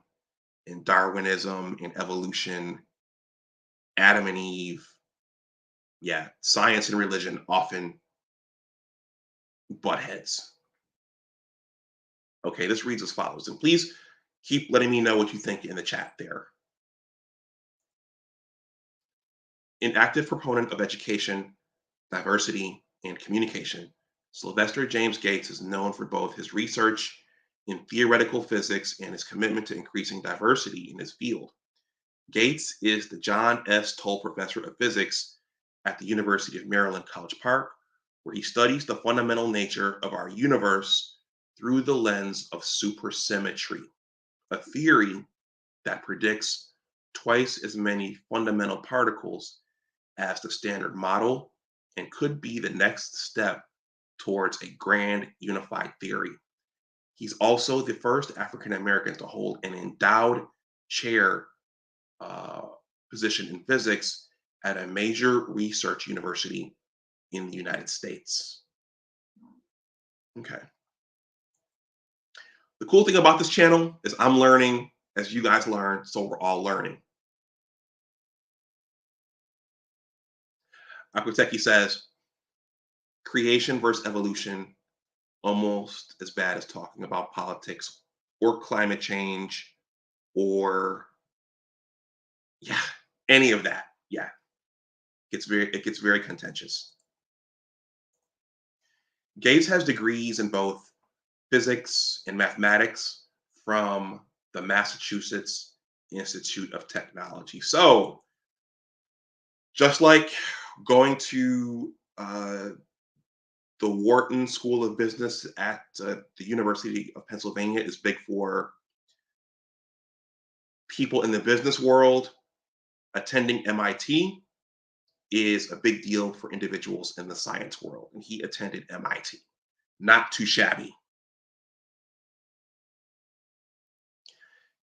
and Darwinism and evolution, Adam and Eve. Yeah, science and religion often butt heads. Okay, this reads as follows, and please keep letting me know what you think in the chat there. An active proponent of education, diversity, and communication, Sylvester James Gates is known for both his research in theoretical physics and his commitment to increasing diversity in his field. Gates is the John S. Toll Professor of Physics at the University of Maryland, College Park, where he studies the fundamental nature of our universe through the lens of supersymmetry, a theory that predicts twice as many fundamental particles as the standard model and could be the next step towards a grand unified theory. He's also the first African American to hold an endowed chair position in physics at a major research university in the United States. Okay. The cool thing about this channel is I'm learning as you guys learn, so we're all learning. Akuteki says, creation versus evolution, almost as bad as talking about politics or climate change or yeah, any of that. Yeah, it gets very contentious. Gates has degrees in both physics and mathematics from the Massachusetts Institute of Technology. So, just like going to the Wharton School of Business at the University of Pennsylvania is big for people in the business world, attending MIT is a big deal for individuals in the science world. And he attended MIT. Not too shabby.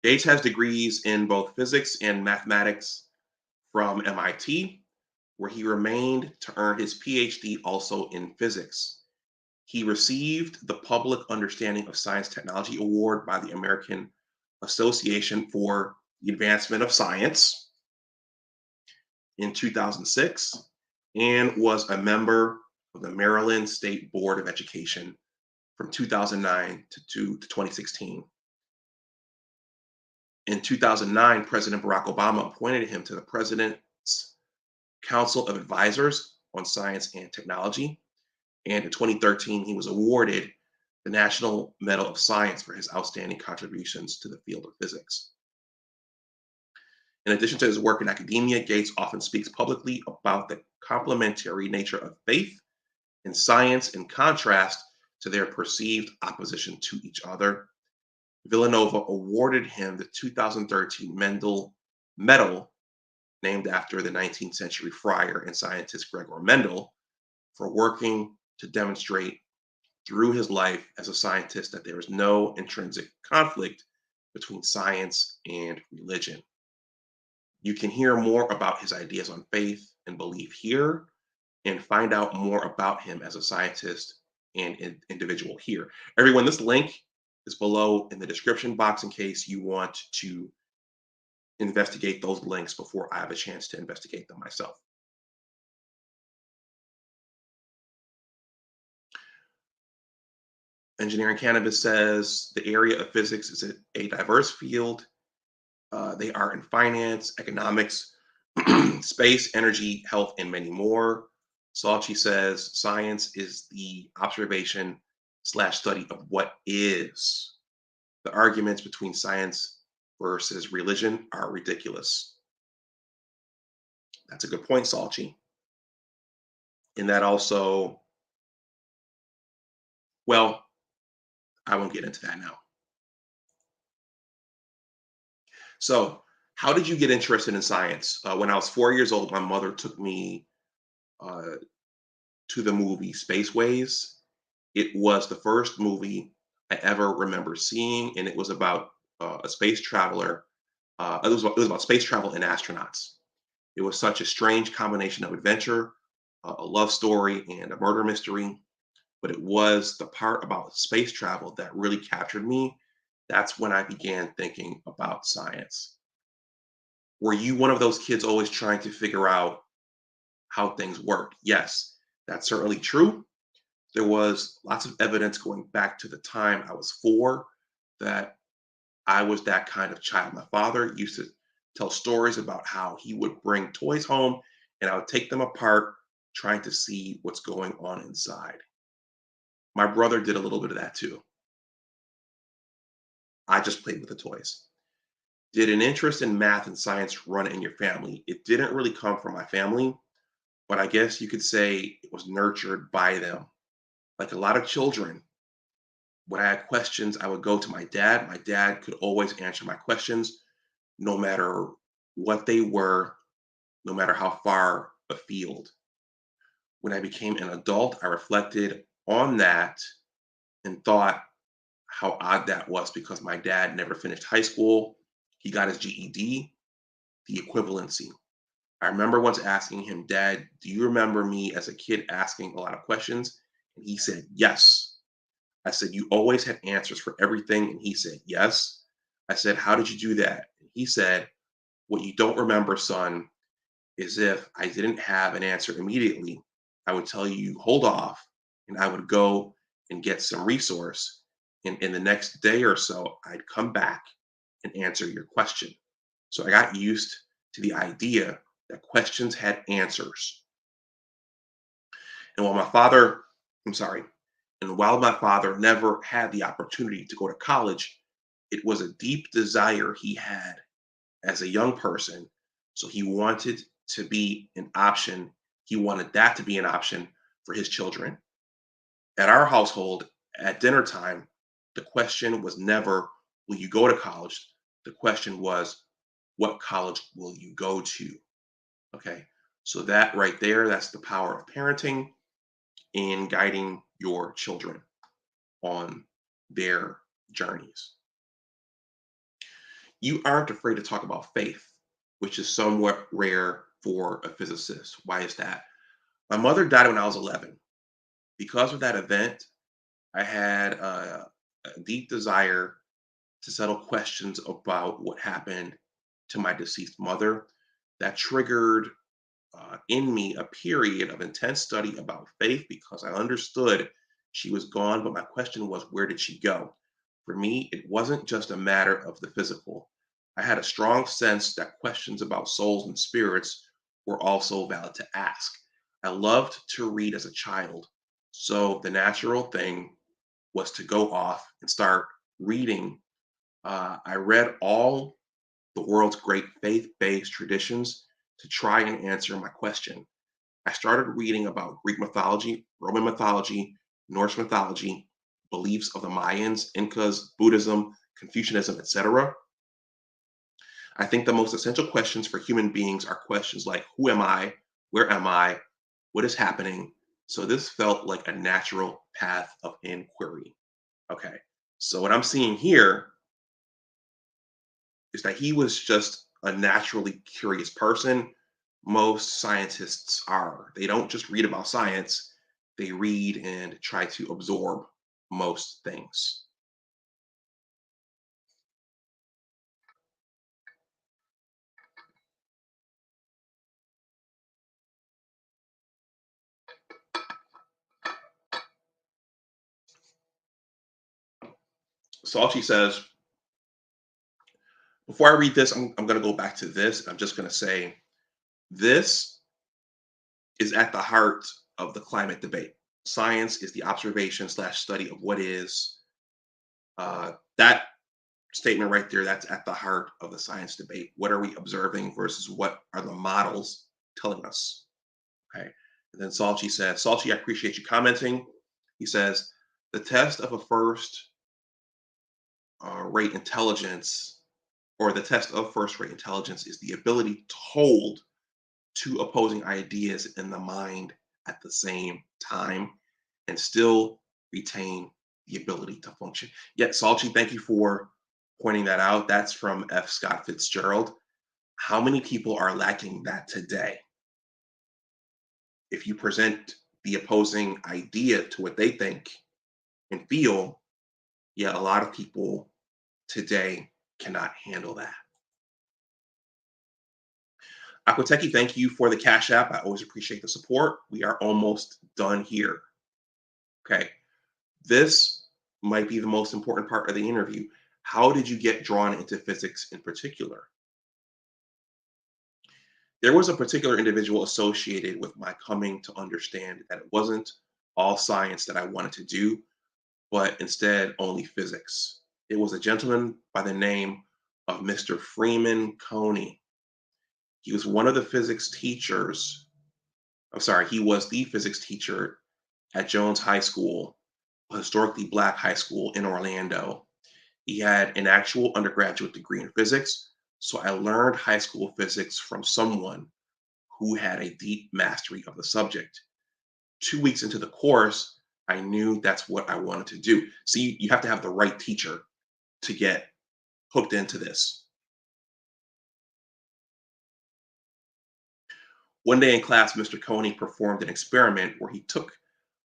Gates has degrees in both physics and mathematics from MIT, where he remained to earn his PhD also in physics. He received the Public Understanding of Science Technology Award by the American Association for the Advancement of Science in 2006 and was a member of the Maryland State Board of Education from 2009 to 2016. In 2009, President Barack Obama appointed him to the President's Council of Advisors on Science and Technology. And in 2013, he was awarded the National Medal of Science for his outstanding contributions to the field of physics. In addition to his work in academia, Gates often speaks publicly about the complementary nature of faith and science in contrast to their perceived opposition to each other. Villanova awarded him the 2013 Mendel Medal, named after the 19th century friar and scientist Gregor Mendel, for working to demonstrate through his life as a scientist that there is no intrinsic conflict between science and religion. You can hear more about his ideas on faith and belief here and find out more about him as a scientist and individual here. Everyone, this link is below in the description box in case you want to investigate those links before I have a chance to investigate them myself. Engineering Cannabis says the area of physics is a diverse field. They are in finance, economics, space, energy, health, and many more. Salchi says science is the observation slash study of what is. The arguments between science versus religion are ridiculous. That's a good point, Salchi. And that also, well, I won't get into that now. So, how did you get interested in science? When I was 4 years old, my mother took me uh, to the movie Spaceways. It was the first movie I ever remember seeing, and it was about a space traveler. It was about space travel and astronauts. It was such a strange combination of adventure, a love story, and a murder mystery. But it was the part about space travel that really captured me. That's when I began thinking about science. Were you one of those kids always trying to figure out how things work? Yes, that's certainly true. There was lots of evidence going back to the time I was 4 that I was that kind of child. My father used to tell stories about how he would bring toys home and I would take them apart trying to see what's going on inside. My brother did a little bit of that too. I just played with the toys. Did an interest in math and science run in your family? It didn't really come from my family, but I guess you could say it was nurtured by them. Like a lot of children, when I had questions, I would go to my dad. My dad could always answer my questions, no matter what they were, no matter how far afield. When I became an adult, I reflected on that and thought how odd that was because my dad never finished high school. He got his GED, the equivalency. I remember once asking him, Dad, do you remember me as a kid asking a lot of questions? And he said, Yes. I said, You always had answers for everything. And he said, Yes. I said, How did you do that? And he said, What you don't remember, son, is if I didn't have an answer immediately, I would tell you, hold off, and I would go and get some resource. And in the next day or so, I'd come back and answer your question. So I got used to the idea that questions had answers. And while my father, I'm sorry, and while my father never had the opportunity to go to college, it was a deep desire he had as a young person. So he wanted to be an option. He wanted that to be an option for his children. At our household, at dinner time, the question was never, will you go to college? The question was, what college will you go to? Okay. So that right there, that's the power of parenting and guiding your children on their journeys. You aren't afraid to talk about faith, which is somewhat rare for a physicist. Why is that? My mother died when I was 11. Because of that event, I had a deep desire to settle questions about what happened to my deceased mother. That triggered in me a period of intense study about faith because I understood she was gone, but my question was, where did she go? For me, it wasn't just a matter of the physical. I had a strong sense that questions about souls and spirits were also valid to ask. I loved to read as a child, so the natural thing was to go off and start reading. I read all the the world's great faith-based traditions to try and answer my question. I started reading about Greek mythology, Roman mythology, Norse mythology, beliefs of the Mayans, Incas, Buddhism, Confucianism, etc. I think the most essential questions for human beings are questions like who am I? Where am I? What is happening? So this felt like a natural path of inquiry. Okay. So what I'm seeing here is that he was just a naturally curious person. Most scientists are. They don't just read about science, they read and try to absorb most things. Salchi says, before I read this, I'm going to go back to this. I'm just going to say this is at the heart of the climate debate. Science is the observation slash study of what is. That statement right there, that's at the heart of the science debate. What are we observing versus what are the models telling us? Okay. And then Salchi says, Salchi, I appreciate you commenting. He says, the test of a first rate intelligence, or the test of first rate intelligence, is the ability to hold two opposing ideas in the mind at the same time and still retain the ability to function. Yet, Salchi, thank you for pointing that out. That's from F. Scott Fitzgerald. How many people are lacking that today? If you present the opposing idea to what they think and feel, yeah, a lot of people today cannot handle that. Aquateki, thank you for the Cash App. I always appreciate the support. We are almost done here. Okay. This might be the most important part of the interview. How did you get drawn into physics in particular? There was a particular individual associated with my coming to understand that it wasn't all science that I wanted to do, but instead only physics. It was a gentleman by the name of Mr. Freeman Coney. He was one of the physics teachers. I'm sorry, he was the physics teacher at Jones High School, a historically Black high school in Orlando. He had an actual undergraduate degree in physics, so I learned high school physics from someone who had a deep mastery of the subject. 2 weeks into the course, I knew that's what I wanted to do. See, you have to have the right teacher to get hooked into this. One day in class, Mr. Coney performed an experiment where he took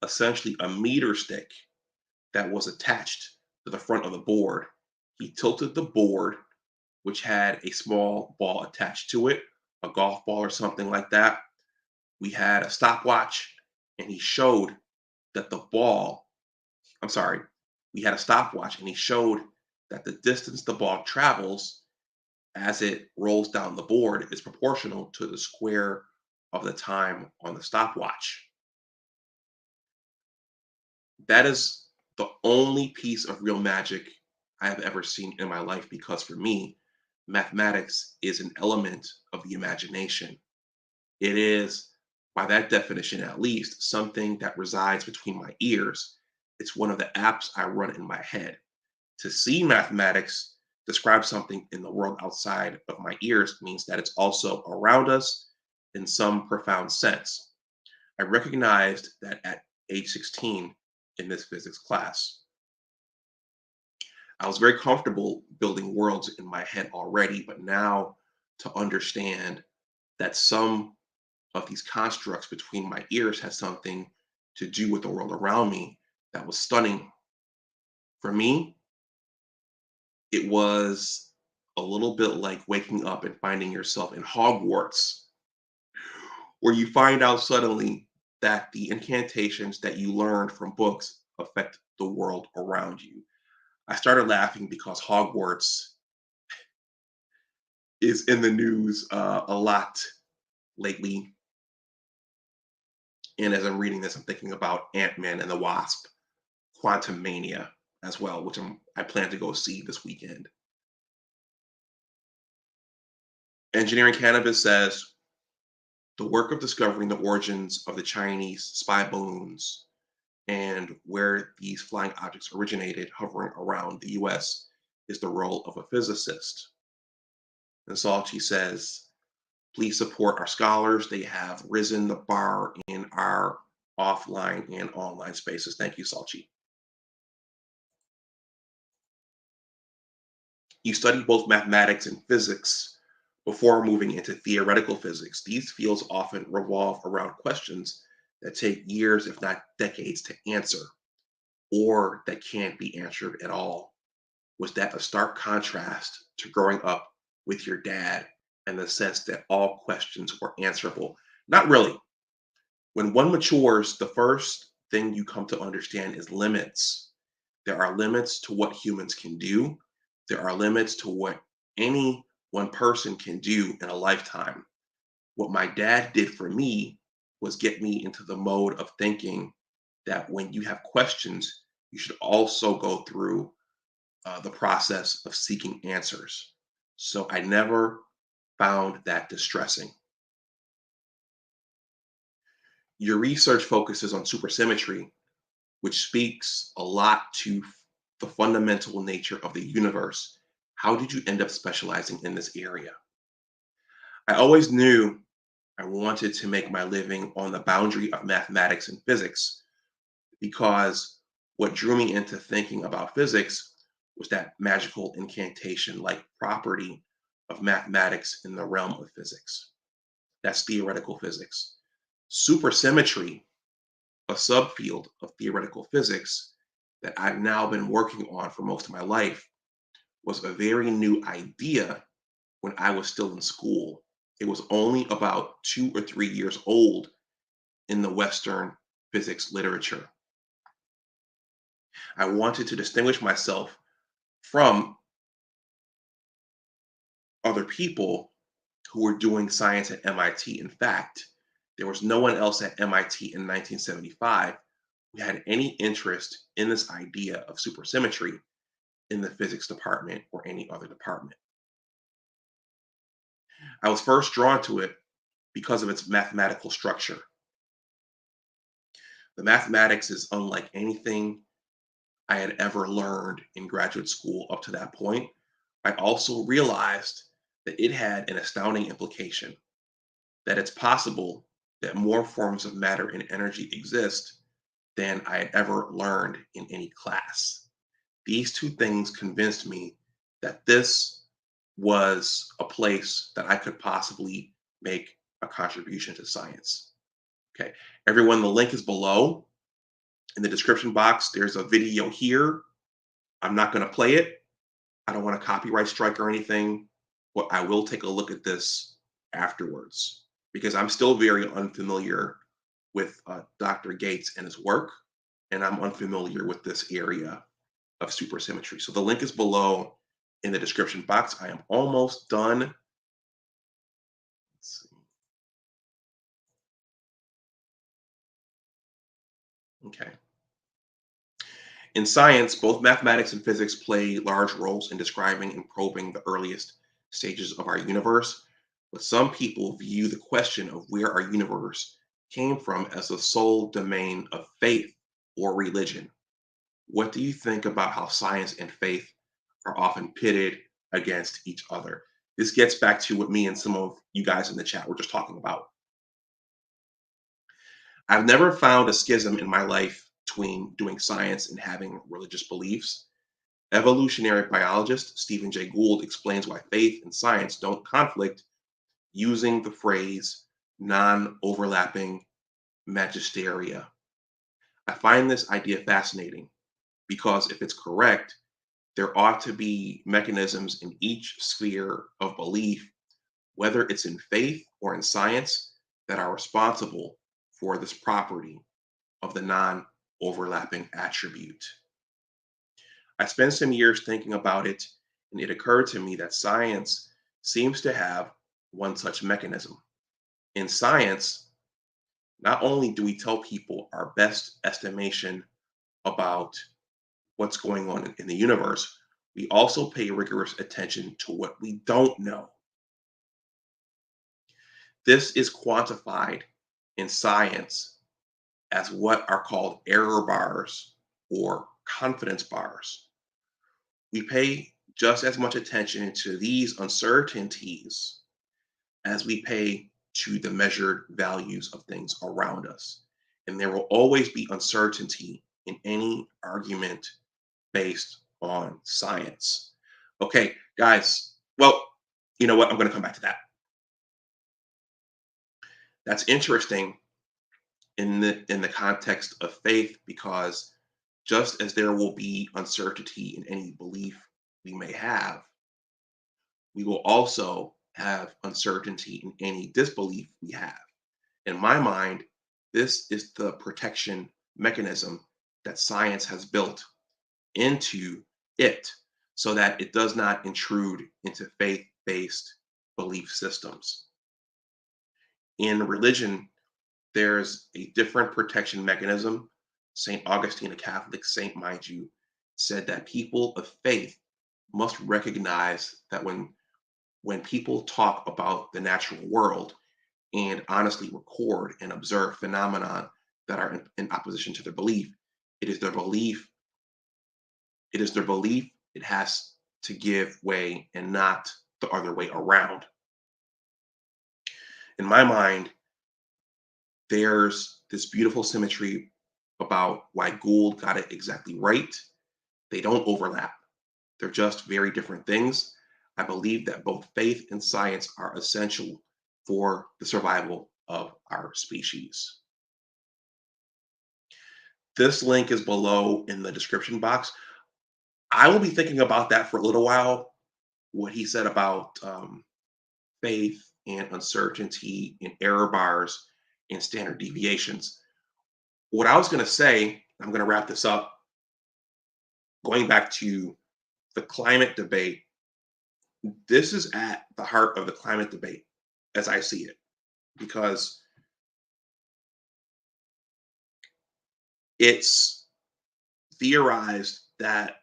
essentially a meter stick that was attached to the front of the board. He tilted the board, which had a small ball attached to it, a golf ball or something like that. We had a stopwatch, and he showed that the ball, I'm sorry, we had a stopwatch, and he showed that the distance the ball travels as it rolls down the board is proportional to the square of the time on the stopwatch. That is the only piece of real magic I have ever seen in my life because for me, mathematics is an element of the imagination. It is, by that definition at least, something that resides between my ears. It's one of the apps I run in my head. To see mathematics describe something in the world outside of my ears means that it's also around us in some profound sense. I recognized that at age 16 in this physics class. I was very comfortable building worlds in my head already, but now to understand that some of these constructs between my ears had something to do with the world around me, that was stunning. For me, it was a little bit like waking up and finding yourself in Hogwarts, where you find out suddenly that the incantations that you learned from books affect the world around you. I started laughing because Hogwarts is in the news a lot lately. And as I'm reading this, I'm thinking about Ant-Man and the Wasp, Quantum Mania as well, which I plan to go see this weekend. Engineering Cannabis says the work of discovering the origins of the Chinese spy balloons and where these flying objects originated hovering around the US is the role of a physicist. And Salchi says, please support our scholars. They have risen the bar in our offline and online spaces. Thank you, Salchi. You study both mathematics and physics before moving into theoretical physics. These fields often revolve around questions that take years, if not decades, to answer, or that can't be answered at all. Was that a stark contrast to growing up with your dad and the sense that all questions were answerable? Not really. When one matures, the first thing you come to understand is limits. There are limits to what humans can do. There are limits to what any one person can do in a lifetime. What my dad did for me was get me into the mode of thinking that when you have questions, you should also go through the process of seeking answers. So I never found that distressing. Your research focuses on supersymmetry, which speaks a lot to the fundamental nature of the universe. How did you end up specializing in this area? I always knew I wanted to make my living on the boundary of mathematics and physics because what drew me into thinking about physics was that magical incantation like property of mathematics in the realm of physics. That's theoretical physics. Supersymmetry, a subfield of theoretical physics that I've now been working on for most of my life, was a very new idea when I was still in school. It was only about 2 or 3 years old in the Western physics literature. I wanted to distinguish myself from other people who were doing science at MIT. In fact, there was no one else at MIT in 1975 who had any interest in this idea of supersymmetry in the physics department or any other department. I was first drawn to it because of its mathematical structure. The mathematics is unlike anything I had ever learned in graduate school up to that point. I also realized that it had an astounding implication that it's possible that more forms of matter and energy exist than I had ever learned in any class. These two things convinced me that this was a place that I could possibly make a contribution to science. Okay, everyone, the link is below in the description box. There's a video here. I'm not going to play it. I don't want a copyright strike or anything, but I will take a look at this afterwards because I'm still very unfamiliar with Dr. Gates and his work, and I'm unfamiliar with this area of supersymmetry. So the link is below in the description box. I am almost done. Let's see. Okay. In science, both mathematics and physics play large roles in describing and probing the earliest stages of our universe. But some people view the question of where our universe came from as the sole domain of faith or religion. What do you think about how science and faith are often pitted against each other? This gets back to what me and some of you guys in the chat were just talking about. I've never found a schism in my life between doing science and having religious beliefs. Evolutionary biologist Stephen Jay Gould explains why faith and science don't conflict using the phrase non overlapping magisteria. I find this idea fascinating because if it's correct, there ought to be mechanisms in each sphere of belief, whether it's in faith or in science, that are responsible for this property of the non overlapping attribute. I spent some years thinking about it, and it occurred to me that science seems to have one such mechanism. In science, not only do we tell people our best estimation about what's going on in the universe, we also pay rigorous attention to what we don't know. This is quantified in science as what are called error bars or confidence bars. We pay just as much attention to these uncertainties as we pay to the measured values of things around us. And there will always be uncertainty in any argument based on science. Okay, guys. Well, you know what? I'm going to come back to that. That's interesting in the context of faith because just as there will be uncertainty in any belief we may have, we will also have uncertainty in any disbelief we have. In my mind, this is the protection mechanism that science has built into it so that it does not intrude into faith based belief systems. In religion, there's a different protection mechanism. St. Augustine, a Catholic saint, mind you, said that people of faith must recognize that when people talk about the natural world and honestly record and observe phenomena that are in opposition to their belief, it is their belief, it is their belief, it has to give way and not the other way around. In my mind, there's this beautiful symmetry about why Gould got it exactly right. They don't overlap. They're just very different things. I believe that both faith and science are essential for the survival of our species. This link is below in the description box. I will be thinking about that for a little while, what he said about faith and uncertainty and error bars and standard deviations. What I was going to say, I'm going to wrap this up, going back to the climate debate. This is at the heart of the climate debate as I see it, because it's theorized that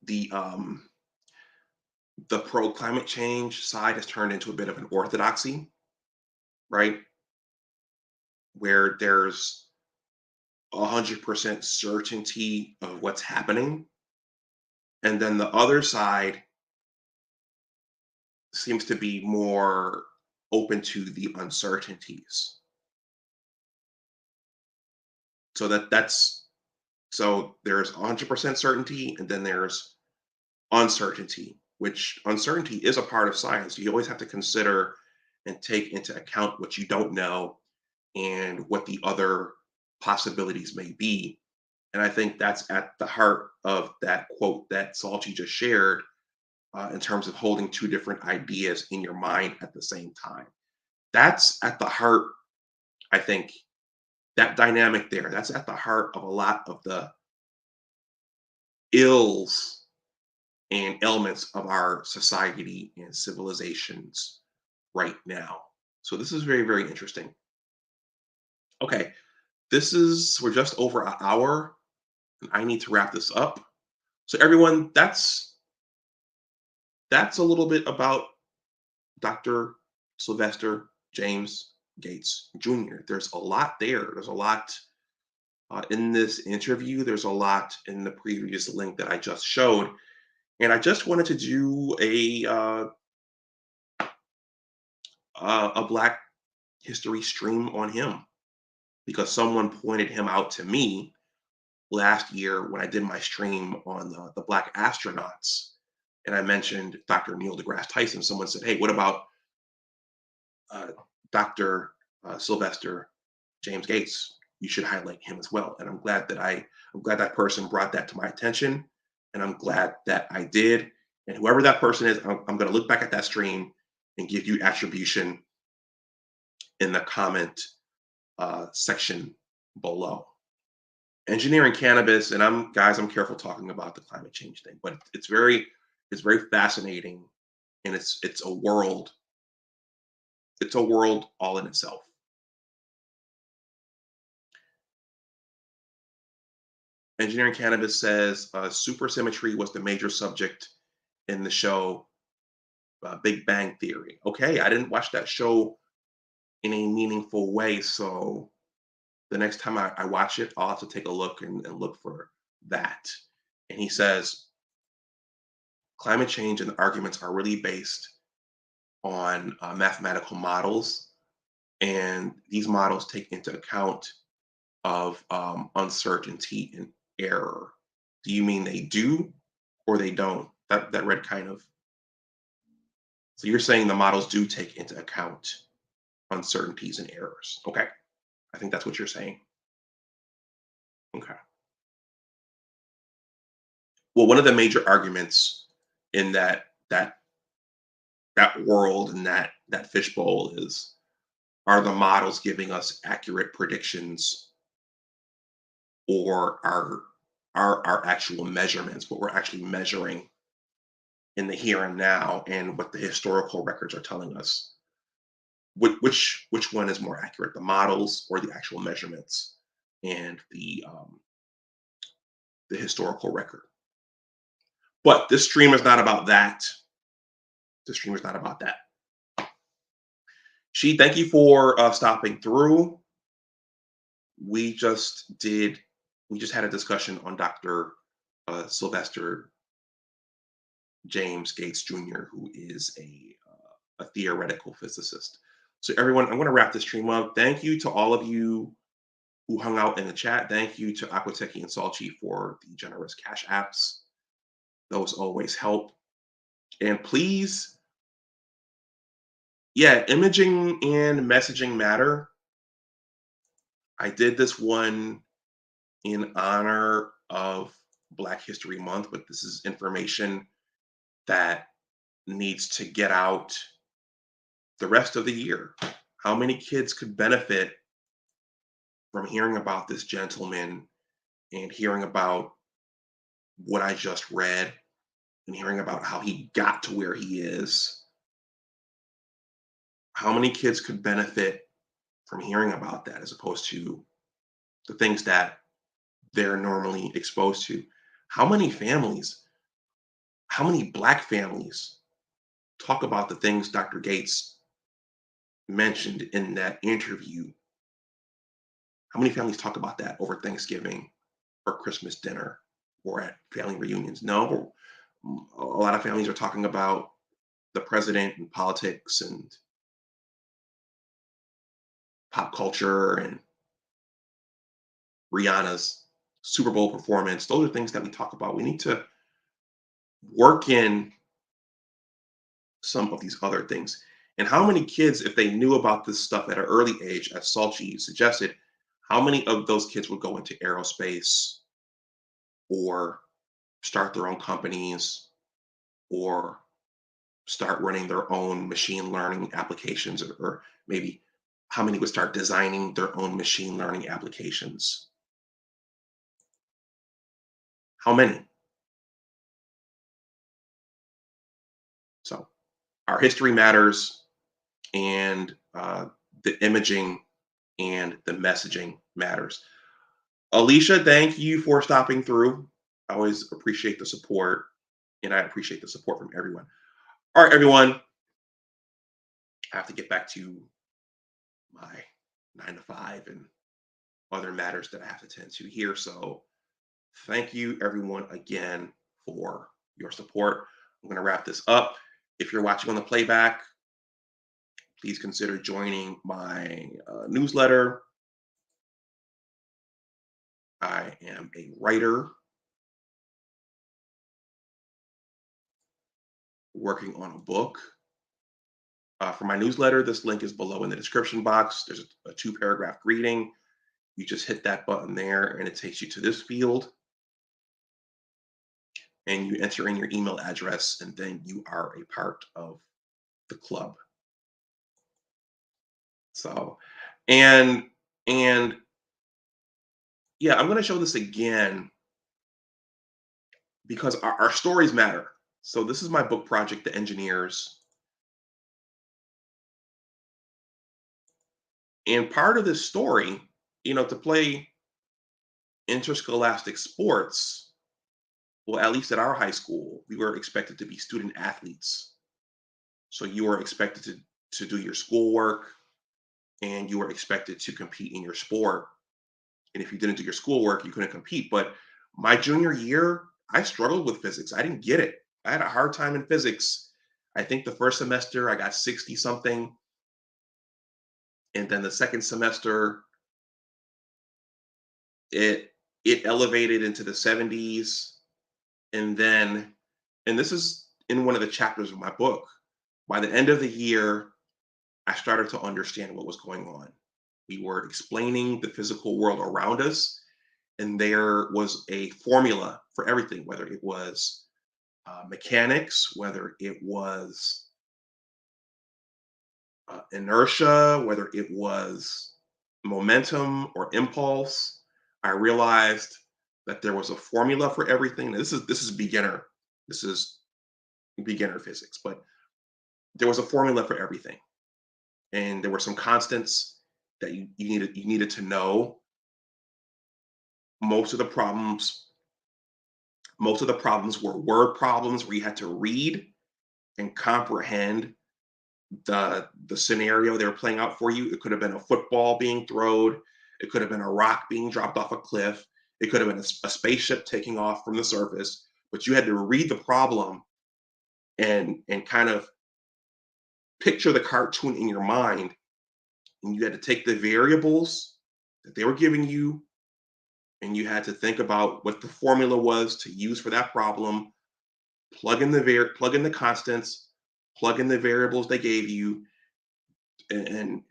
the um, the pro climate change side has turned into a bit of an orthodoxy, right? Where there's 100% certainty of what's happening. And then the other side seems to be more open to the uncertainties. So so there's 100% certainty and then there's uncertainty, which uncertainty is a part of science. You always have to consider and take into account what you don't know and what the other possibilities may be. And I think that's at the heart of that quote that Salty just shared in terms of holding two different ideas in your mind at the same time. That's at the heart, I think, that dynamic there. That's at the heart of a lot of the ills and ailments of our society and civilizations right now. So this is very, very interesting. Okay, we're just over an hour, and I need to wrap this up. So everyone, that's a little bit about Dr. Sylvester James Gates Jr. There's a lot there. There's a lot in this interview. There's a lot in the previous link that I just showed. And I just wanted to do a Black History stream on him because someone pointed him out to me last year when I did my stream on the Black astronauts. And I mentioned Dr. Neil deGrasse Tyson. Someone said, "Hey, what about uh, Dr. Sylvester James Gates? You should highlight him as well." And I'm glad that person brought that to my attention, and I'm glad that I did. And whoever that person is, I'm going to look back at that stream and give you attribution in the comment section below. Engineering cannabis, and I'm careful talking about the climate change thing, but it's very fascinating, and it's a world all in itself. Engineering Cannabis says supersymmetry was the major subject in the show. Big Bang Theory. Okay, I didn't watch that show in a meaningful way, so the next time I watch it, I'll have to take a look and look for that. And he says climate change and the arguments are really based on mathematical models, and these models take into account of uncertainty and error. Do you mean they do or they don't? That read kind of. So you're saying the models do take into account uncertainties and errors. Okay, I think that's what you're saying. Okay. Well, one of the major arguments in that world and that fishbowl is, are the models giving us accurate predictions, or are our actual measurements, what we're actually measuring in the here and now, and what the historical records are telling us? Which one is more accurate, the models or the actual measurements and the historical record? But this stream is not about that. This stream is not about that. She, thank you for stopping through. We just did. We just had a discussion on Dr. Sylvester James Gates Jr., who is a theoretical physicist. So everyone, I'm going to wrap this stream up. Thank you to all of you who hung out in the chat. Thank you to Aquateki and Salchi for the generous cash apps. Those always help. And please, yeah, imaging and messaging matter. I did this one in honor of Black History Month, but this is information that needs to get out the rest of the year. How many kids could benefit from hearing about this gentleman and hearing about what I just read and hearing about how he got to where he is? How many kids could benefit from hearing about that as opposed to the things that they're normally exposed to? How many families, how many Black families talk about the things Dr. Gates mentioned in that interview? How many families talk about that over Thanksgiving or Christmas dinner or at family reunions? No, a lot of families are talking about the president and politics and pop culture and Rihanna's Super Bowl performance. Those are things that we talk about. We need to work in some of these other things. And how many kids, if they knew about this stuff at an early age, as Salchi suggested, how many of those kids would go into aerospace or start their own companies or start running their own machine learning applications, or maybe how many would start designing their own machine learning applications? How many? So our history matters, and the imaging and the messaging matters. Alicia, thank you for stopping through. I always appreciate the support, and I appreciate the support from everyone. All right, everyone, I have to get back to my 9 to 5 and other matters that I have to tend to here. So thank you, everyone, again for your support. I'm going to wrap this up. If you're watching on the playback, please consider joining my newsletter. I am a writer working on a book. For my newsletter, this link is below in the description box. There's a 2-paragraph greeting. You just hit that button there and it takes you to this field. And you enter in your email address, and then you are a part of the club. So, and and yeah, I'm going to show this again because our stories matter. So this is my book project, The Engineers. And part of this story, to play interscholastic sports, well, at least at our high school, we were expected to be student athletes. So you were expected to do your schoolwork, and you were expected to compete in your sport. And if you didn't do your schoolwork, you couldn't compete. But my junior year, I struggled with physics. I didn't get it. I had a hard time in physics. I think the first semester I got 60 something. And then the second semester, it it elevated into the 70s. And then, and this is in one of the chapters of my book, by the end of the year, I started to understand what was going on. We were explaining the physical world around us, and there was a formula for everything, whether it was mechanics, whether it was inertia, whether it was momentum or impulse. I realized that there was a formula for everything. This is beginner. This is beginner physics, but there was a formula for everything, and there were some constants that you needed to know. Most of the problems most of the problems were word problems where you had to read and comprehend the scenario they were playing out for you. It could have been a football being thrown. It could have been a rock being dropped off a cliff. It could have been a spaceship taking off from the surface. But you had to read the problem and kind of picture the cartoon in your mind, and you had to take the variables that they were giving you, and you had to think about what the formula was to use for that problem. Plug in the constants, plug in the variables they gave you, and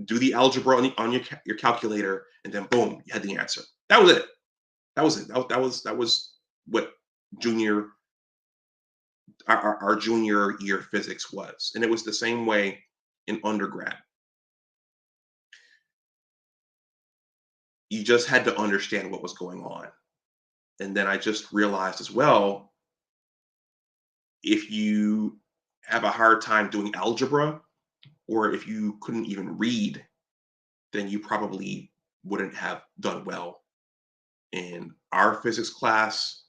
do the algebra on your calculator, and then boom, you had the answer. That was it. That was it. That was what junior our junior year physics was, and it was the same way in undergrad. You just had to understand what was going on, and then I just realized as well, if you have a hard time doing algebra, or if you couldn't even read, then you probably wouldn't have done well in our physics class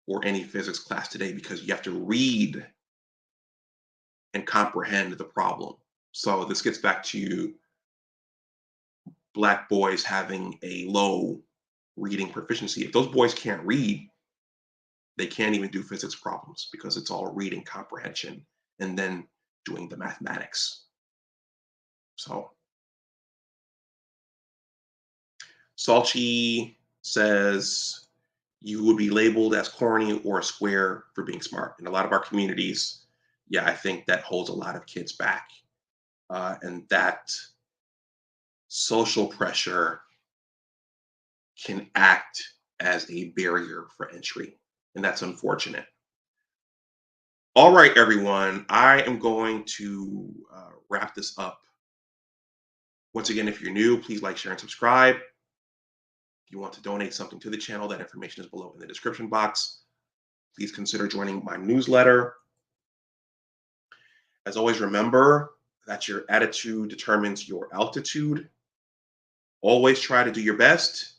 or any physics class today, because you have to read and comprehend the problem. So this gets back to Black boys having a low reading proficiency. If those boys can't read, they can't even do physics problems, because it's all reading comprehension and then doing the mathematics. So Salchi says you would be labeled as corny or a square for being smart. In a lot of our communities, yeah, I think that holds a lot of kids back. And that social pressure can act as a barrier for entry. And that's unfortunate. All right, everyone, I am going to wrap this up. Once again, if you're new, please like, share, and subscribe. If you want to donate something to the channel, that information is below in the description box. Please consider joining my newsletter. As always, remember that your attitude determines your altitude. Always try to do your best.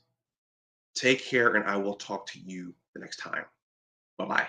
Take care, and I will talk to you the next time. Bye bye.